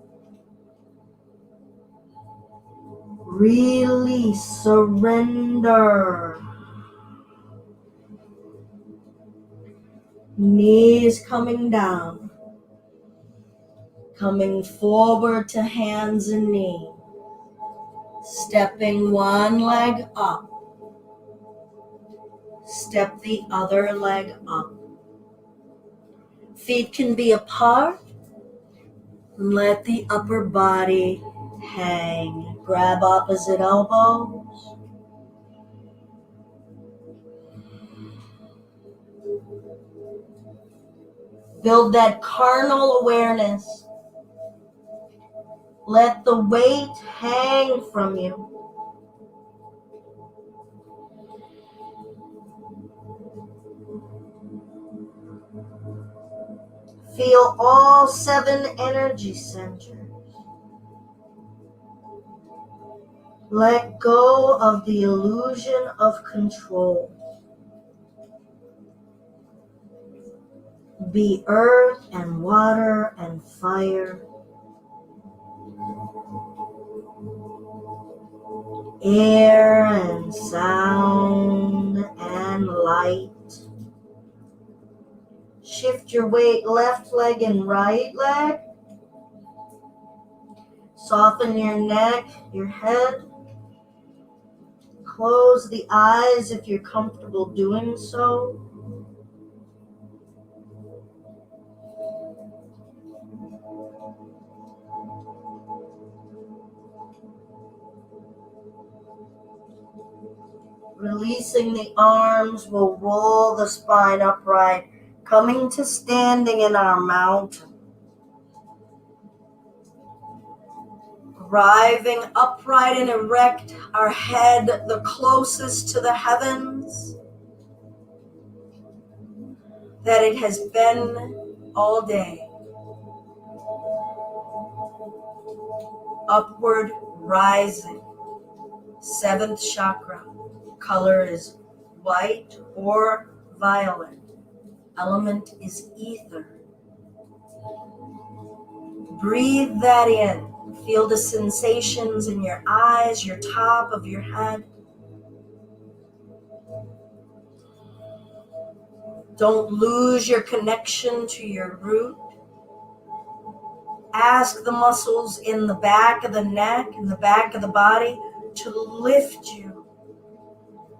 Release. Surrender. Knees coming down. Coming forward to hands and knees. Stepping one leg up. Step the other leg up. Feet can be apart. Let the upper body hang. Grab opposite elbows. Build that carnal awareness. Let the weight hang from you. Feel all 7 energy centers. Let go of the illusion of control. Be earth and water and fire. Air and sound and light. Shift your weight left leg and right leg. Soften your neck, your head. Close the eyes if you're comfortable doing so. Releasing the arms, we'll roll the spine upright, coming to standing in our mountain. Arriving upright and erect, our head the closest to the heavens that it has been all day. Upward rising, 7th chakra. Color is white or violet. Element is ether. Breathe that in. Feel the sensations in your eyes, your top of your head. Don't lose your connection to your root. Ask the muscles in the back of the neck, in the back of the body, to lift you.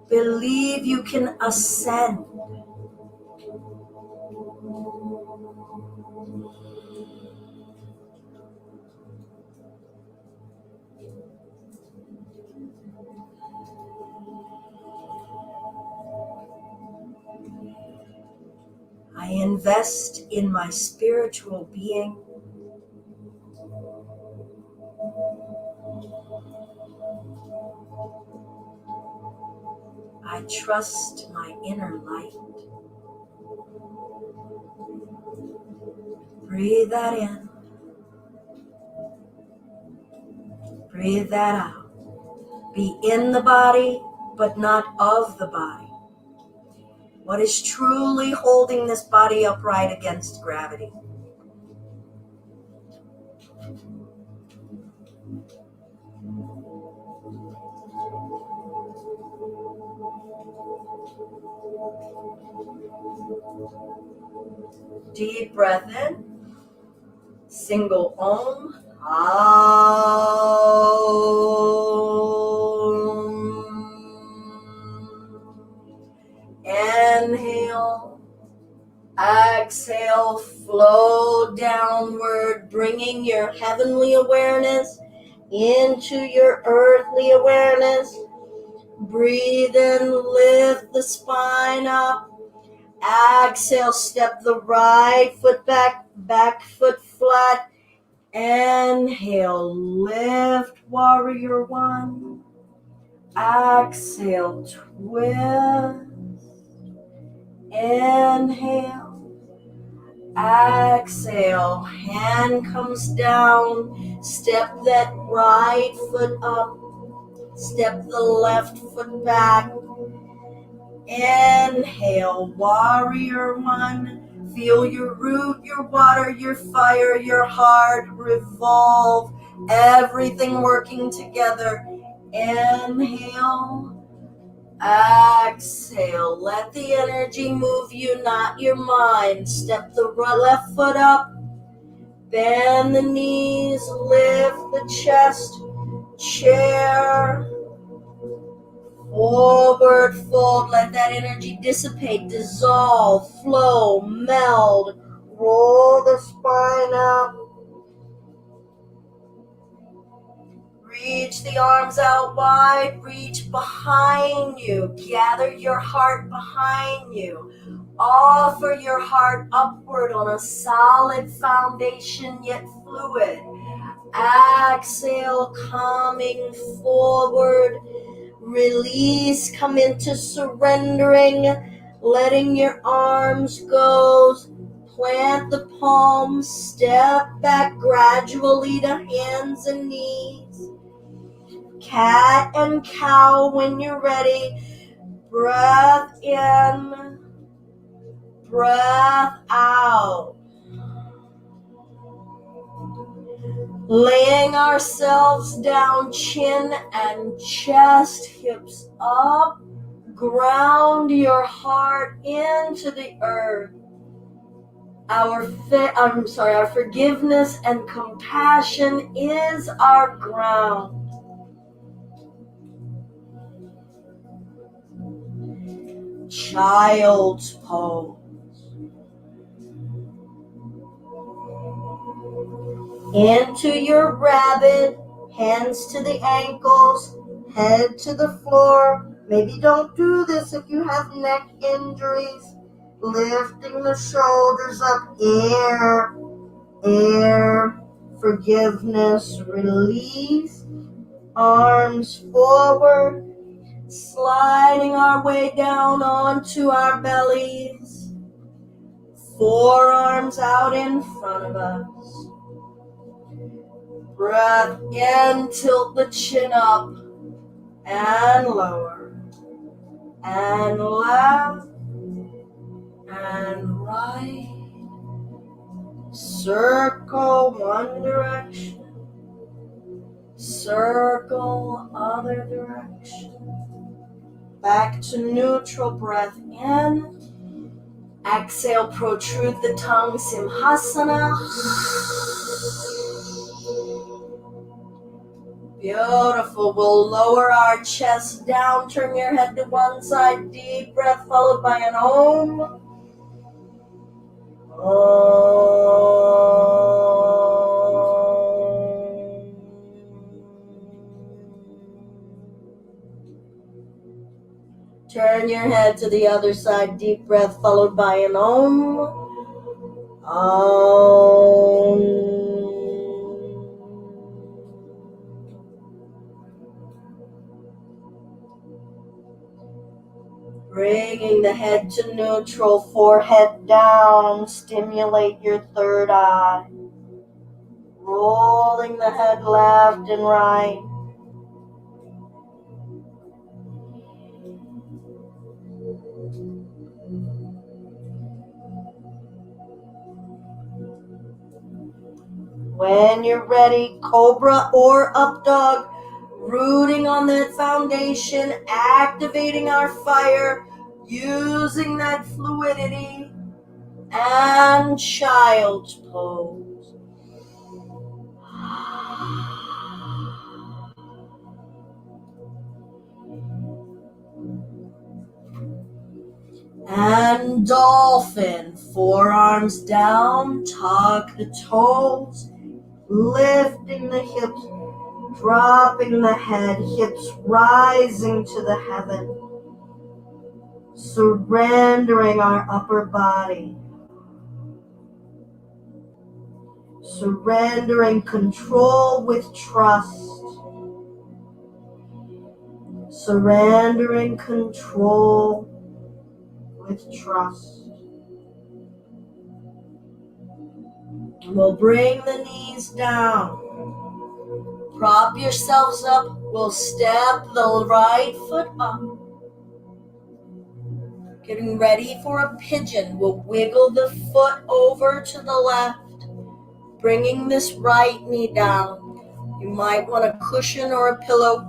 Believe you can ascend. I invest in my spiritual being. I trust my inner light. Breathe that in. Breathe that out. Be in the body, but not of the body. What is truly holding this body upright against gravity? Deep breath in. Single Om. Inhale. Exhale. Flow downward, bringing your heavenly awareness into your earthly awareness. Breathe in, lift the spine up. Exhale, step the right foot back, back foot flat. Inhale, lift, warrior one. Exhale, twist. Inhale. Exhale, hand comes down. Step that right foot up. Step the left foot back. Inhale, warrior one. Feel your root, your water, your fire, your heart revolve. Everything working together. Inhale. Exhale. Let the energy move you, not your mind. Step the left foot up. Bend the knees. Lift the chest. Chair. Forward fold, let that energy dissipate, dissolve, flow, meld. Roll the spine up. Reach the arms out wide, reach behind you. Gather your heart behind you. Offer your heart upward on a solid foundation, yet fluid. Exhale, coming forward. Release, come into surrendering, letting your arms go. Plant the palms, step back gradually to hands and knees. Cat and cow when you're ready. Breath in, breath out. Laying ourselves down, chin and chest, hips up. Ground your heart into the earth. Our forgiveness and compassion is our ground. Child's pose. Into your rabbit, hands to the ankles, head to the floor. Maybe don't do this if you have neck injuries. Lifting the shoulders up, air, forgiveness, release. Arms forward, sliding our way down onto our bellies. Forearms out in front of us. Breath in, tilt the chin up and lower. And left and right. Circle one direction. Circle other direction. Back to neutral, breath in. Exhale, protrude the tongue, Simhasana. Beautiful. We'll lower our chest down, turn your head to one side, deep breath followed by an Om. Turn your head to the other side. Deep breath followed by an Om. Om. Bringing the head to neutral, forehead down. Stimulate your third eye. Rolling the head left and right. When you're ready, cobra or up dog, rooting on that foundation, activating our fire, using that fluidity, and child's pose. And dolphin, forearms down, tuck the toes, lifting the hips, dropping the head, hips rising to the heaven, surrendering our upper body, surrendering control with trust, surrendering control with trust. We'll bring the knees down. Prop yourselves up. We'll step the right foot up. Getting ready for a pigeon. We'll wiggle the foot over to the left, bringing this right knee down. You might want a cushion or a pillow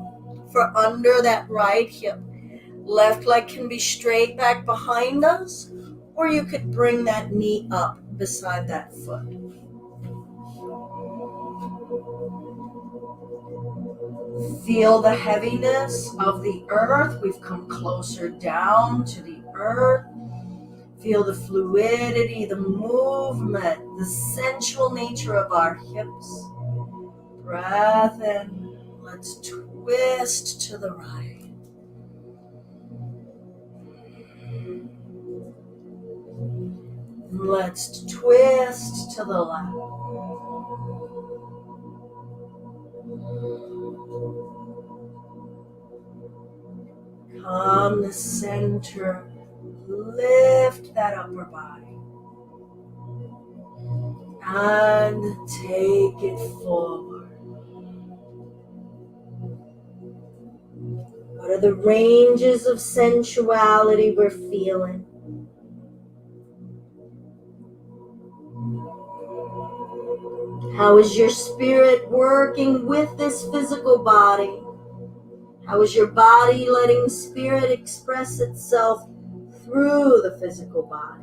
for under that right hip. Left leg can be straight back behind us, or you could bring that knee up beside that foot. Feel the heaviness of the earth. We've come closer down to the earth. Feel the fluidity, the movement, the sensual nature of our hips. Breath in. Let's twist to the right. Let's twist to the left. Come to center. Lift that upper body. And take it forward. What are the ranges of sensuality we're feeling? How is your spirit working with this physical body? How is your body letting spirit express itself through the physical body?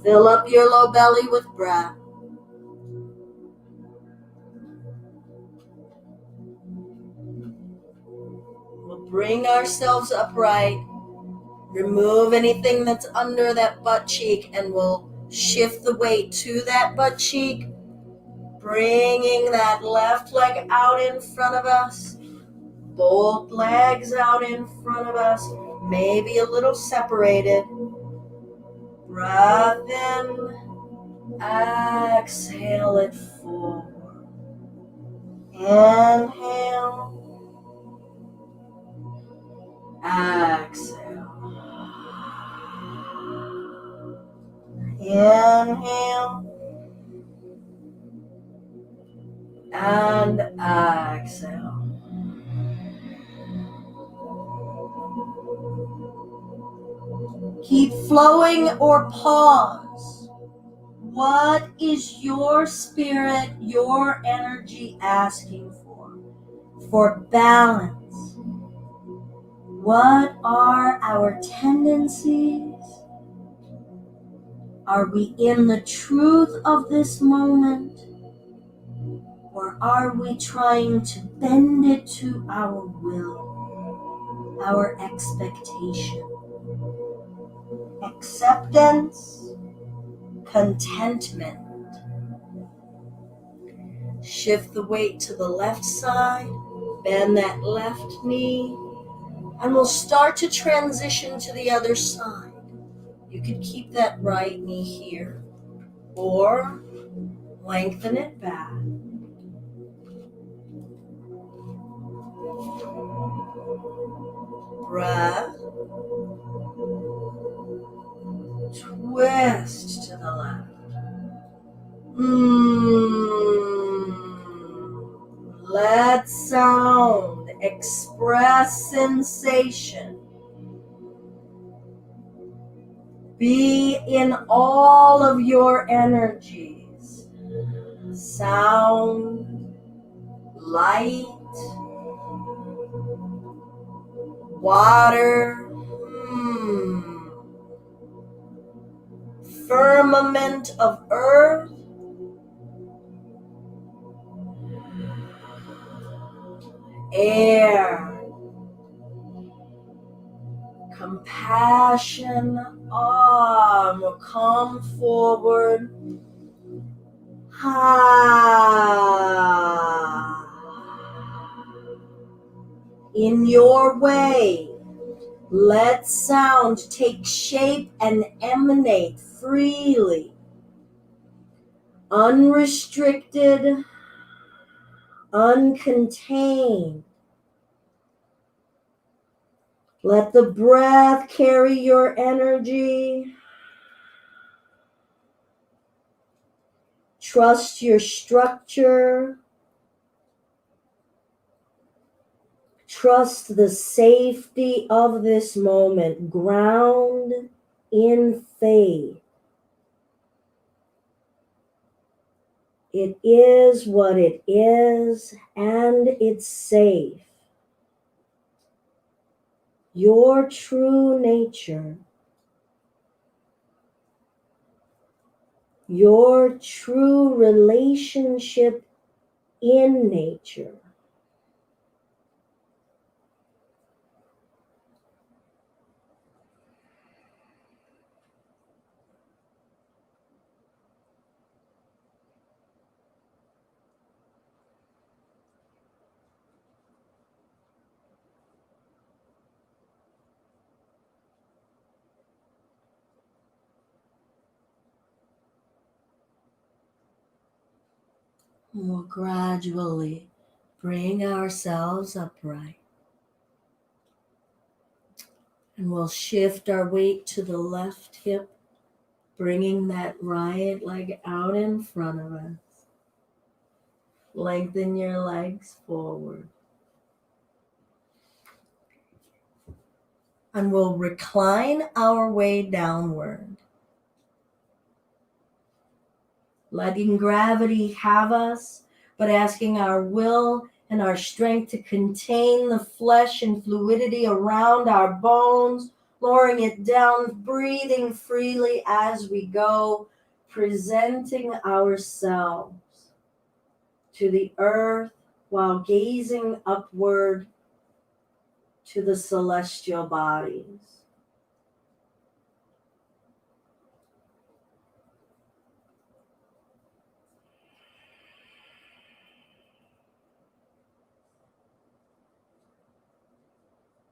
Fill up your low belly with breath. We'll bring ourselves upright. Remove anything that's under that butt cheek, and we'll shift the weight to that butt cheek, bringing that left leg out in front of us, both legs out in front of us, maybe a little separated. Breath in, exhale it forward. Inhale, exhale. Inhale and exhale. Keep flowing or pause. What is your spirit, your energy asking for? For balance. What are our tendencies? Are we in the truth of this moment? Or are we trying to bend it to our will, our expectation? Acceptance, contentment. Shift the weight to the left side, bend that left knee, and we'll start to transition to the other side. You could keep that right knee here, or lengthen it back. Breath. Twist to the left. Let sound express sensation. Be in all of your energies. Sound, light, water, firmament of earth, air, compassion, arm, come forward. In your way, let sound take shape and emanate freely, unrestricted, uncontained. Let the breath carry your energy. Trust your structure. Trust the safety of this moment. Ground in faith. It is what it is, and it's safe. Your true nature, your true relationship in nature. We'll gradually bring ourselves upright. And we'll shift our weight to the left hip, bringing that right leg out in front of us. Lengthen your legs forward. And we'll recline our way downward. Letting gravity have us, but asking our will and our strength to contain the flesh and fluidity around our bones, lowering it down, breathing freely as we go, presenting ourselves to the earth while gazing upward to the celestial bodies.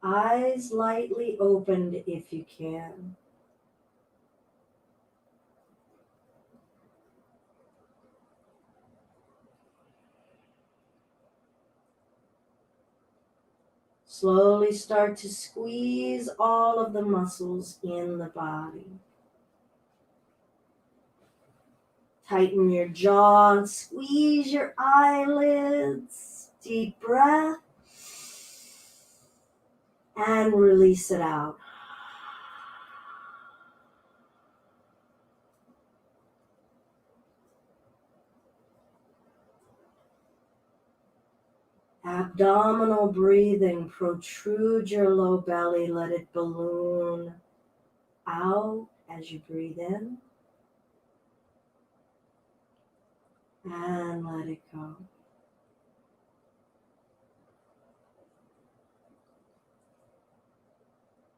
Eyes lightly opened if you can. Slowly start to squeeze all of the muscles in the body. Tighten your jaw, squeeze your eyelids. Deep breath. And release it out. Abdominal breathing, protrude your low belly, let it balloon out as you breathe in. And let it go.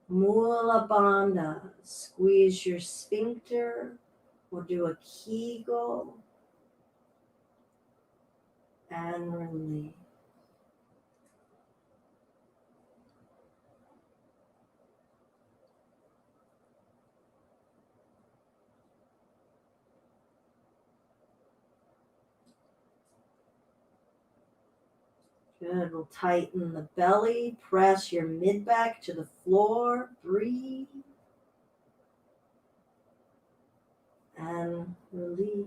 Mula Bandha, squeeze your sphincter or do a Kegel and release. Good. We'll tighten the belly. Press your mid-back to the floor. Breathe. And release.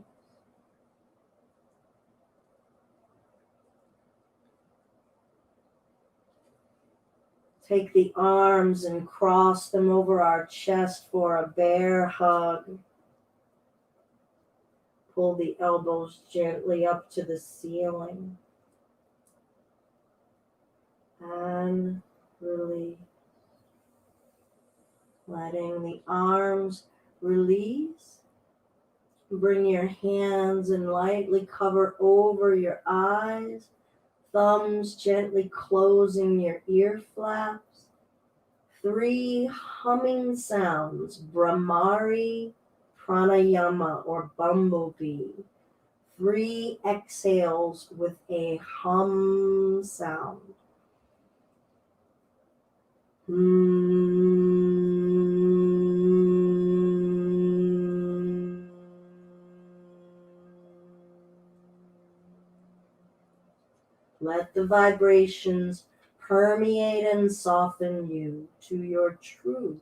Take the arms and cross them over our chest for a bear hug. Pull the elbows gently up to the ceiling. And release. Letting the arms release. Bring your hands and lightly cover over your eyes. Thumbs gently closing your ear flaps. 3 humming sounds, Brahmari, Pranayama, or Bumblebee. 3 exhales with a hum sound. Let the vibrations permeate and soften you to your truth.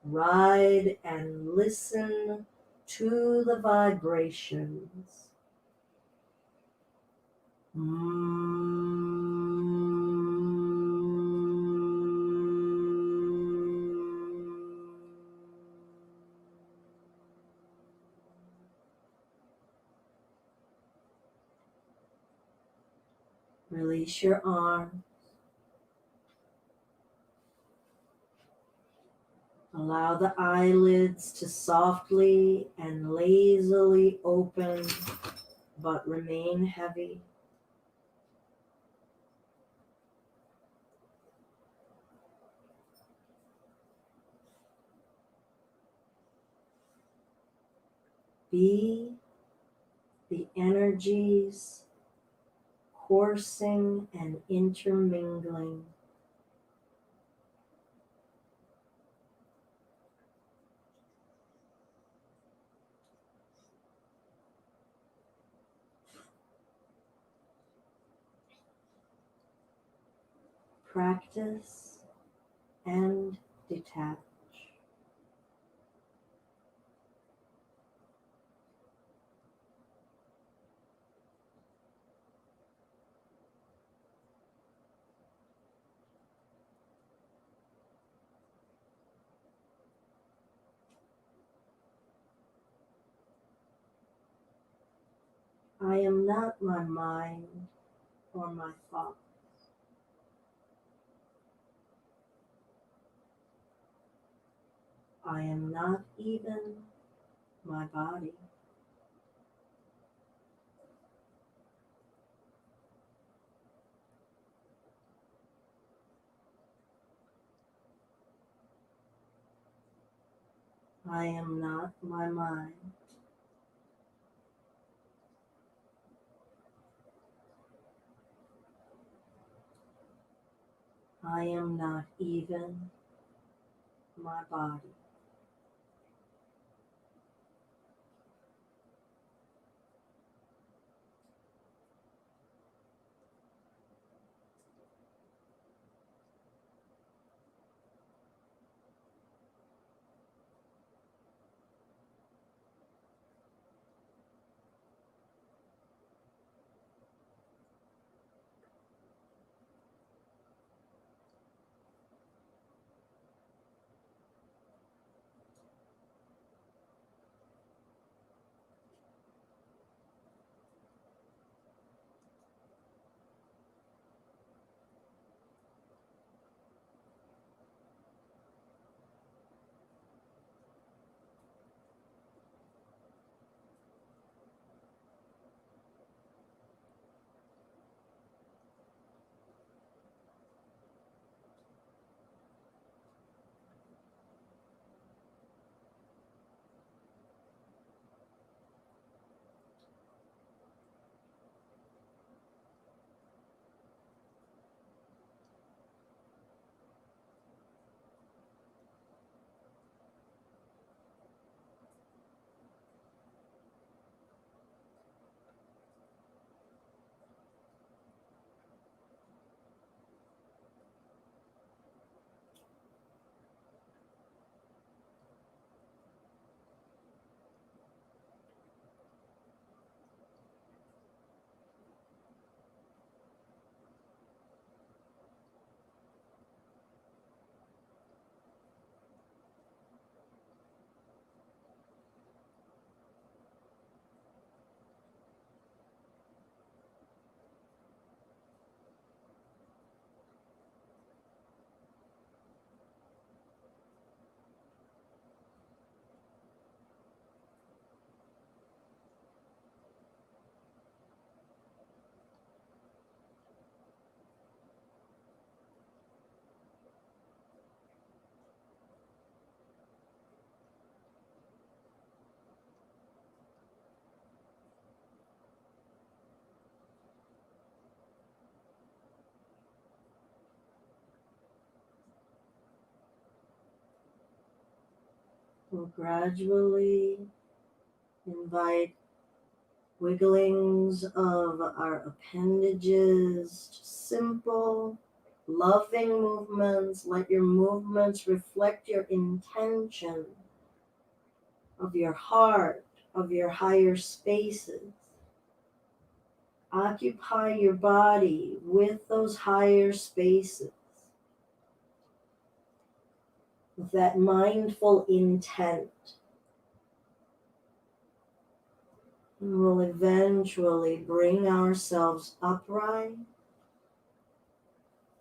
Ride and listen to the vibrations. Release your arm. Allow the eyelids to softly and lazily open, but remain heavy. Be the energies coursing and intermingling. Practice and detach. I am not my mind or my thoughts. I am not even my body. I am not my mind. I am not even my body. We'll gradually invite wigglings of our appendages, just simple, loving movements. Let your movements reflect your intention of your heart, of your higher spaces. Occupy your body with those higher spaces, with that mindful intent. And we'll eventually bring ourselves upright.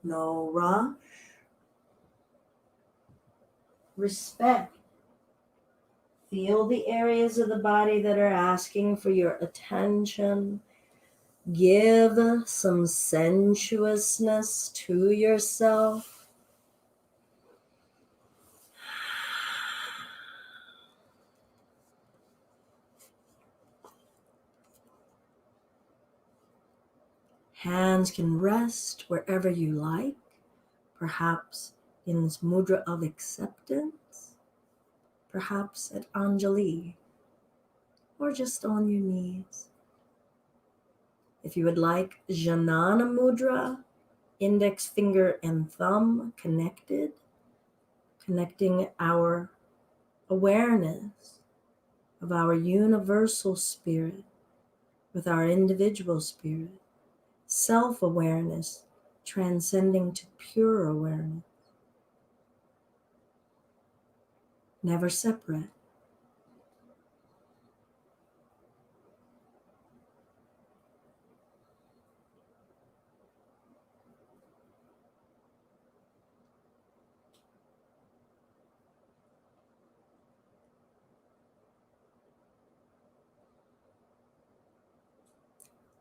No rush. Respect. Feel the areas of the body that are asking for your attention. Give some sensuousness to yourself. Hands can rest wherever you like, perhaps in this mudra of acceptance, perhaps at Anjali, or just on your knees. If you would like Janana Mudra, index finger and thumb connected, connecting our awareness of our universal spirit with our individual spirit, self-awareness transcending to pure awareness, never separate.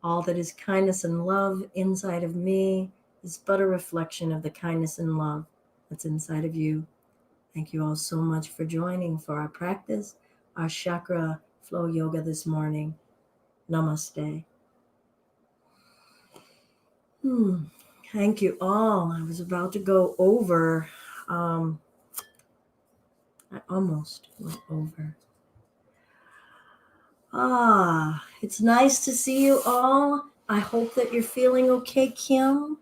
All that is kindness and love inside of me is but a reflection of the kindness and love that's inside of you. Thank you all so much for joining for our practice, our Chakra Flow Yoga this morning. Namaste. Thank you all. I was about to go over. I almost went over. It's nice to see you all. I hope that you're feeling okay, Kim.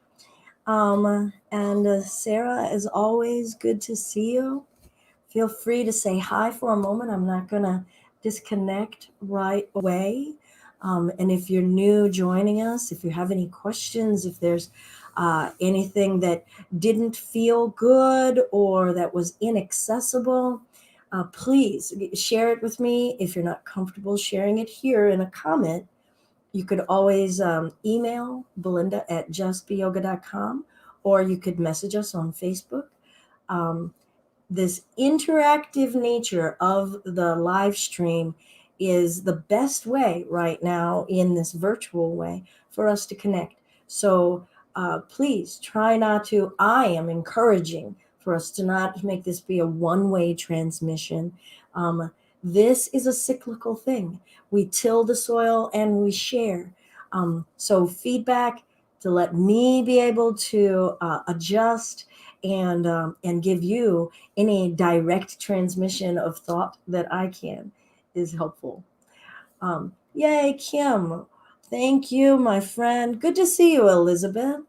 And Sarah, as always, good to see you. Feel free to say hi for a moment. I'm not going to disconnect right away. And if you're new joining us, if you have any questions, if there's anything that didn't feel good or that was inaccessible, please share it with me. If you're not comfortable sharing it here in a comment, you could always email belinda@justbeyoga.com, or you could message us on Facebook. This interactive nature of the live stream is the best way right now in this virtual way for us to connect. So please try not to, I am encouraging for us to not make this be a one-way transmission. This is a cyclical thing. We till the soil and we share. So feedback to let me be able to adjust and give you any direct transmission of thought that I can is helpful. Yay, Kim. Thank you, my friend. Good to see you, Elizabeth.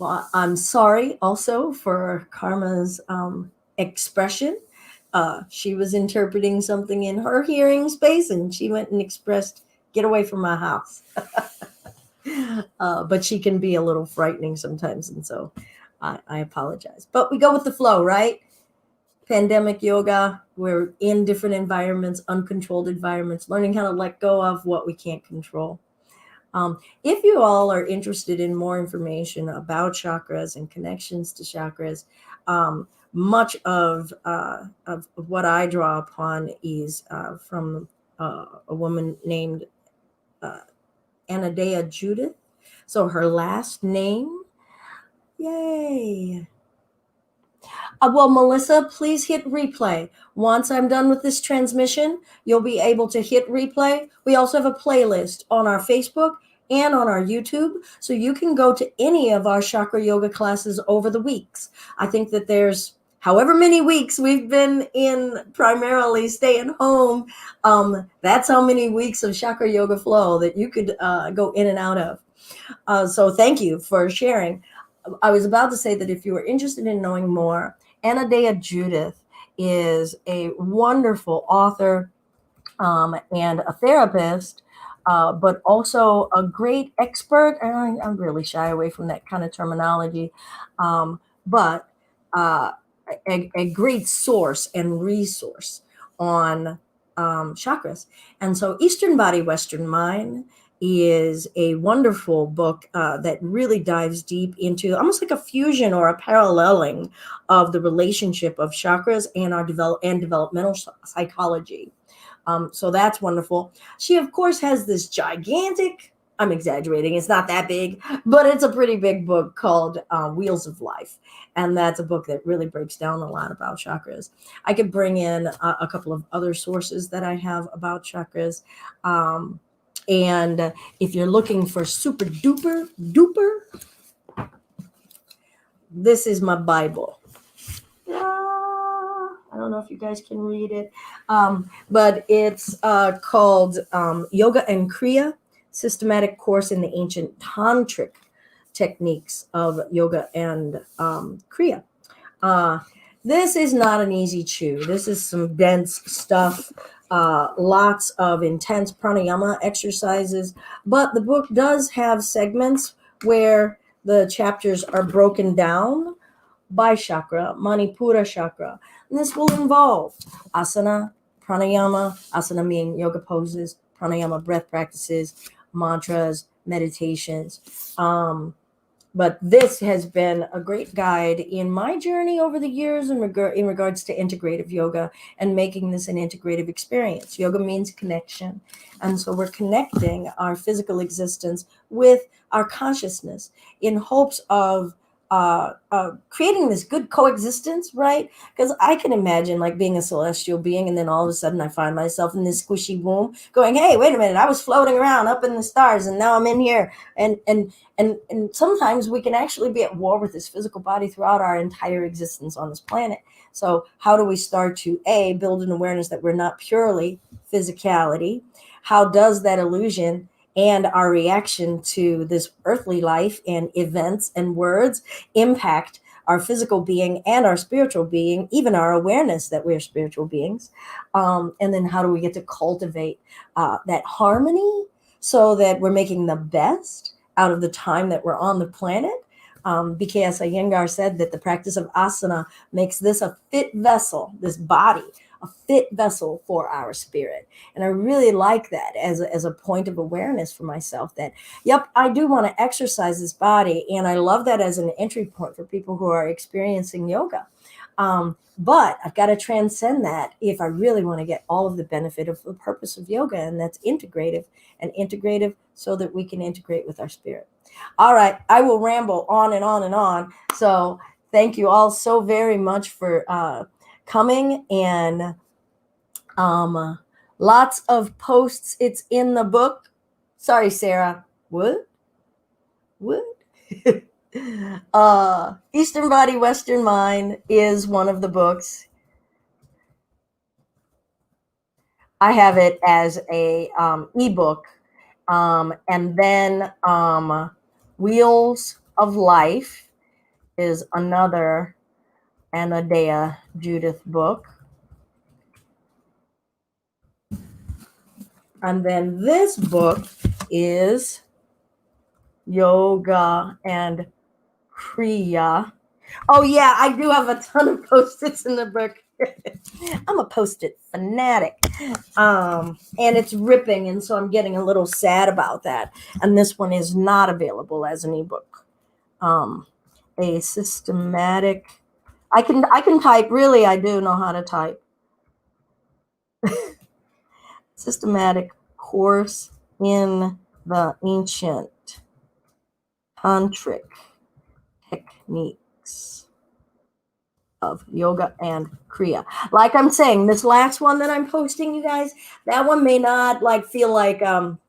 Well, I'm sorry also for Karma's expression. She was interpreting something in her hearing space and she went and expressed, "Get away from my house." But she can be a little frightening sometimes. And so I apologize. But we go with the flow, right? Pandemic yoga, we're in different environments, uncontrolled environments, learning how to let go of what we can't control. If you all are interested in more information about chakras and connections to chakras, much of what I draw upon is from a woman named Anadea Judith. So her last name, yay. Well, Melissa, please hit replay. Once I'm done with this transmission, you'll be able to hit replay. We also have a playlist on our Facebook and on our YouTube, so you can go to any of our chakra yoga classes over the weeks. I think that there's however many weeks we've been in primarily staying home, that's how many weeks of Chakra Yoga Flow that you could go in and out of. So thank you for sharing. I was about to say that if you were interested in knowing more, Anadea Judith is a wonderful author and a therapist, but also a great expert. And I'm really shy away from that kind of terminology, but a great source and resource on chakras. And so Eastern Body, Western Mind is a wonderful book that really dives deep into almost like a fusion or a paralleling of the relationship of chakras and our developmental psychology. So that's wonderful. She, of course, has this gigantic, I'm exaggerating, it's not that big, but it's a pretty big book called Wheels of Life. And that's a book that really breaks down a lot about chakras. I could bring in a couple of other sources that I have about chakras. And if you're looking for super duper, this is my Bible. I don't know if you guys can read it, but it's called Yoga and Kriya, Systematic Course in the Ancient Tantric Techniques of Yoga and Kriya. This is not an easy chew. This is some dense stuff, lots of intense pranayama exercises, but the book does have segments where the chapters are broken down by chakra, Manipura chakra. And this will involve asana, pranayama, asana meaning yoga poses, pranayama breath practices, mantras, meditations. But this has been a great guide in my journey over the years in regards to integrative yoga and making this an integrative experience. Yoga means connection. And so we're connecting our physical existence with our consciousness in hopes of creating this good coexistence, right? Because I can imagine like being a celestial being, and then all of a sudden I find myself in this squishy womb going, hey, wait a minute, I was floating around up in the stars and now I'm in here. And sometimes we can actually be at war with this physical body throughout our entire existence on this planet. So how do we start to build an awareness that we're not purely physicality? How does that illusion and our reaction to this earthly life and events and words impact our physical being and our spiritual being, even our awareness that we're spiritual beings? And then how do we get to cultivate that harmony so that we're making the best out of the time that we're on the planet? BKS Iyengar said that the practice of asana makes this a fit vessel, this body, a fit vessel for our spirit. And I really like that as a point of awareness for myself that, yep, I do want to exercise this body. And I love that as an entry point for people who are experiencing yoga. But I've got to transcend that if I really want to get all of the benefit of the purpose of yoga, and that's integrative so that we can integrate with our spirit. All right, I will ramble on and on and on. So thank you all so very much for coming, and lots of posts. It's in the book. Sorry, Sarah. What? Eastern Body, Western Mind is one of the books. I have it as a ebook, and then Wheels of Life is another Anadea Judith book. And then this book is Yoga and Kriya. Oh yeah, I do have a ton of post-its in the book. I'm a post-it fanatic. And it's ripping, and so I'm getting a little sad about that. And this one is not available as an ebook. A systematic, I can type, really, I do know how to type. Systematic course in the ancient tantric techniques of yoga and kriya. Like I'm saying, this last one that I'm posting, you guys, that one may not like feel like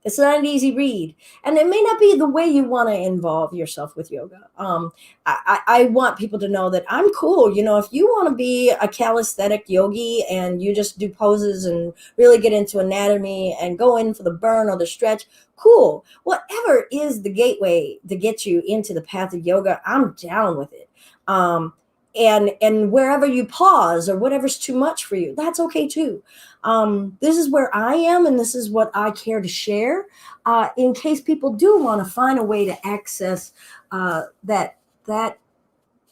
it's not an easy read, and it may not be the way you want to involve yourself with yoga. I want people to know that I'm cool. You know, if you want to be a calisthenic yogi and you just do poses and really get into anatomy and go in for the burn or the stretch, cool. Whatever is the gateway to get you into the path of yoga, I'm down with it. And wherever you pause or whatever's too much for you, that's okay too. This is where I am, and this is what I care to share, in case people do want to find a way to access that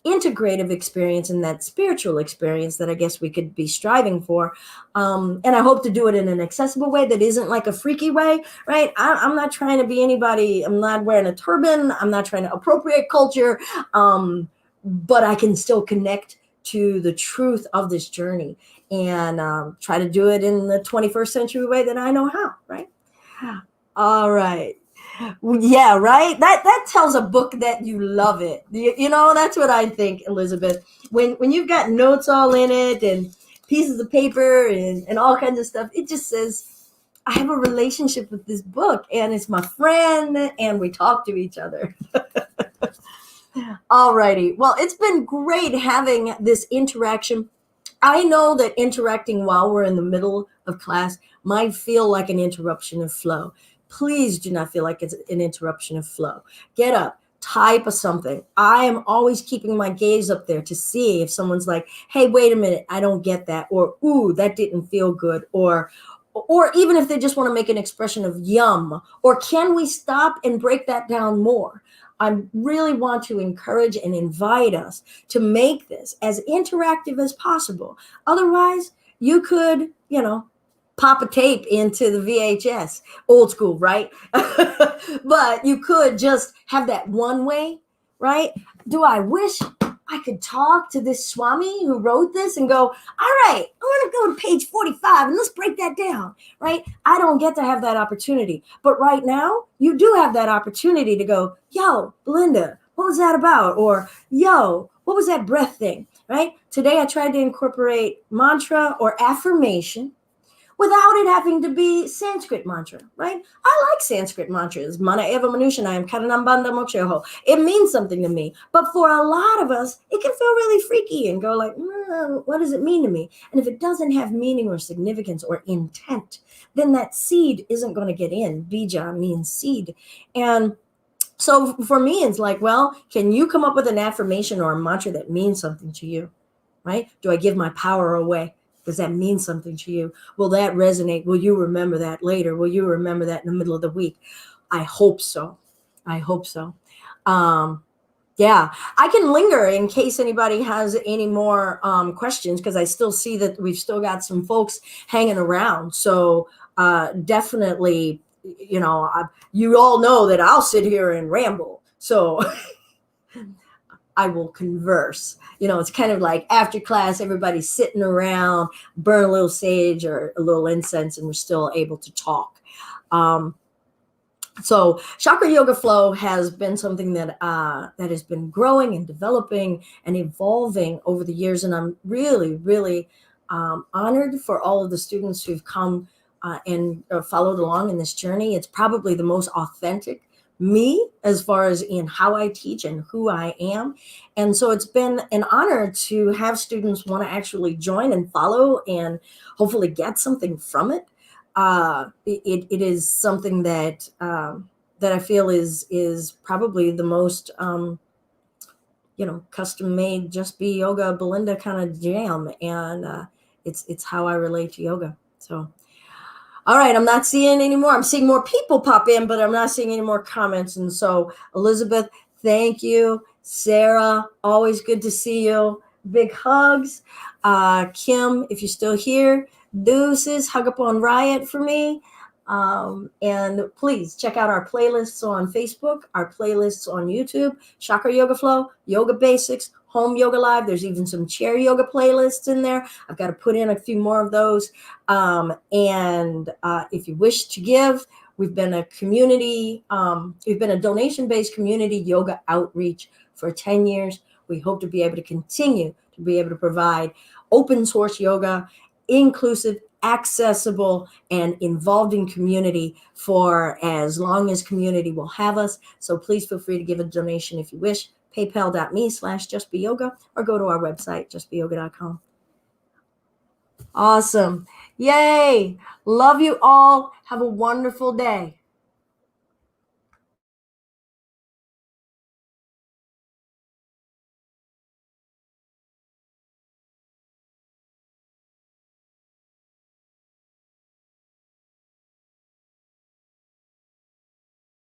integrative experience and that spiritual experience that I guess we could be striving for. And I hope to do it in an accessible way that isn't like a freaky way, right? I'm not trying to be anybody. I'm not wearing a turban. I'm not trying to appropriate culture. But I can still connect to the truth of this journey and try to do it in the 21st century way that I know how, right? All right. Yeah, right. That tells a book that you love it. You know, that's what I think, Elizabeth. When you've got notes all in it and pieces of paper and all kinds of stuff, it just says, I have a relationship with this book and it's my friend and we talk to each other. All righty. Well, it's been great having this interaction. I know that interacting while we're in the middle of class might feel like an interruption of flow. Please do not feel like it's an interruption of flow. Get up, type something. I am always keeping my gaze up there to see if someone's like, hey, wait a minute, I don't get that. Or, ooh, that didn't feel good. Or even if they just want to make an expression of yum, or can we stop and break that down more? I really want to encourage and invite us to make this as interactive as possible. Otherwise, you could, pop a tape into the VHS, old school, right? But you could just have that one way, right? Do I wish I could talk to this Swami who wrote this and go, all right, I want to go to page 45 and let's break that down, right? I don't get to have that opportunity. But right now, you do have that opportunity to go, yo, Belinda, what was that about? Or, yo, what was that breath thing, right? Today, I tried to incorporate mantra or affirmation without it having to be Sanskrit mantra, right? I like Sanskrit mantras. Mana eva manushanayam karanam bandha mokshoho. It means something to me. But for a lot of us, it can feel really freaky and go like, what does it mean to me? And if it doesn't have meaning or significance or intent, then that seed isn't going to get in. Bija means seed. And so for me, it's like, well, can you come up with an affirmation or a mantra that means something to you, right? Do I give my power away? Does that mean something to you? Will that resonate? Will you remember that later? Will you remember that in the middle of the week? I hope so. I hope so. Yeah, I can linger in case anybody has any more questions, because I still see that we've still got some folks hanging around. So definitely, you all know that I'll sit here and ramble. So I will converse. It's kind of like after class, everybody's sitting around, burn a little sage or a little incense, and we're still able to talk. So Chakra Yoga Flow has been something that has been growing and developing and evolving over the years. And I'm really, really honored for all of the students who've come and followed along in this journey. It's probably the most authentic me as far as in how I teach and who I am. And so it's been an honor to have students want to actually join and follow and hopefully get something from it. It is something that I feel is probably the most custom made just be yoga Belinda kind of jam, and it's how I relate to yoga. So all right, I'm not seeing any more. I'm seeing more people pop in, but I'm not seeing any more comments. And so, Elizabeth, thank you. Sarah, always good to see you. Big hugs. Kim, if you're still here, deuces, hug up on Riot for me. And please check out our playlists on Facebook, our playlists on YouTube, Chakra Yoga Flow, Yoga Basics, Home Yoga Live. There's even some chair yoga playlists in there. I've got to put in a few more of those. And if you wish to give, we've been a community, we've been a donation-based community yoga outreach for 10 years. We hope to be able to continue to be able to provide open source yoga, inclusive, accessible, and involved in community for as long as community will have us. So please feel free to give a donation if you wish. PayPal.me/justbeyoga, or go to our website, justbeyoga.com. Awesome. Yay. Love you all. Have a wonderful day.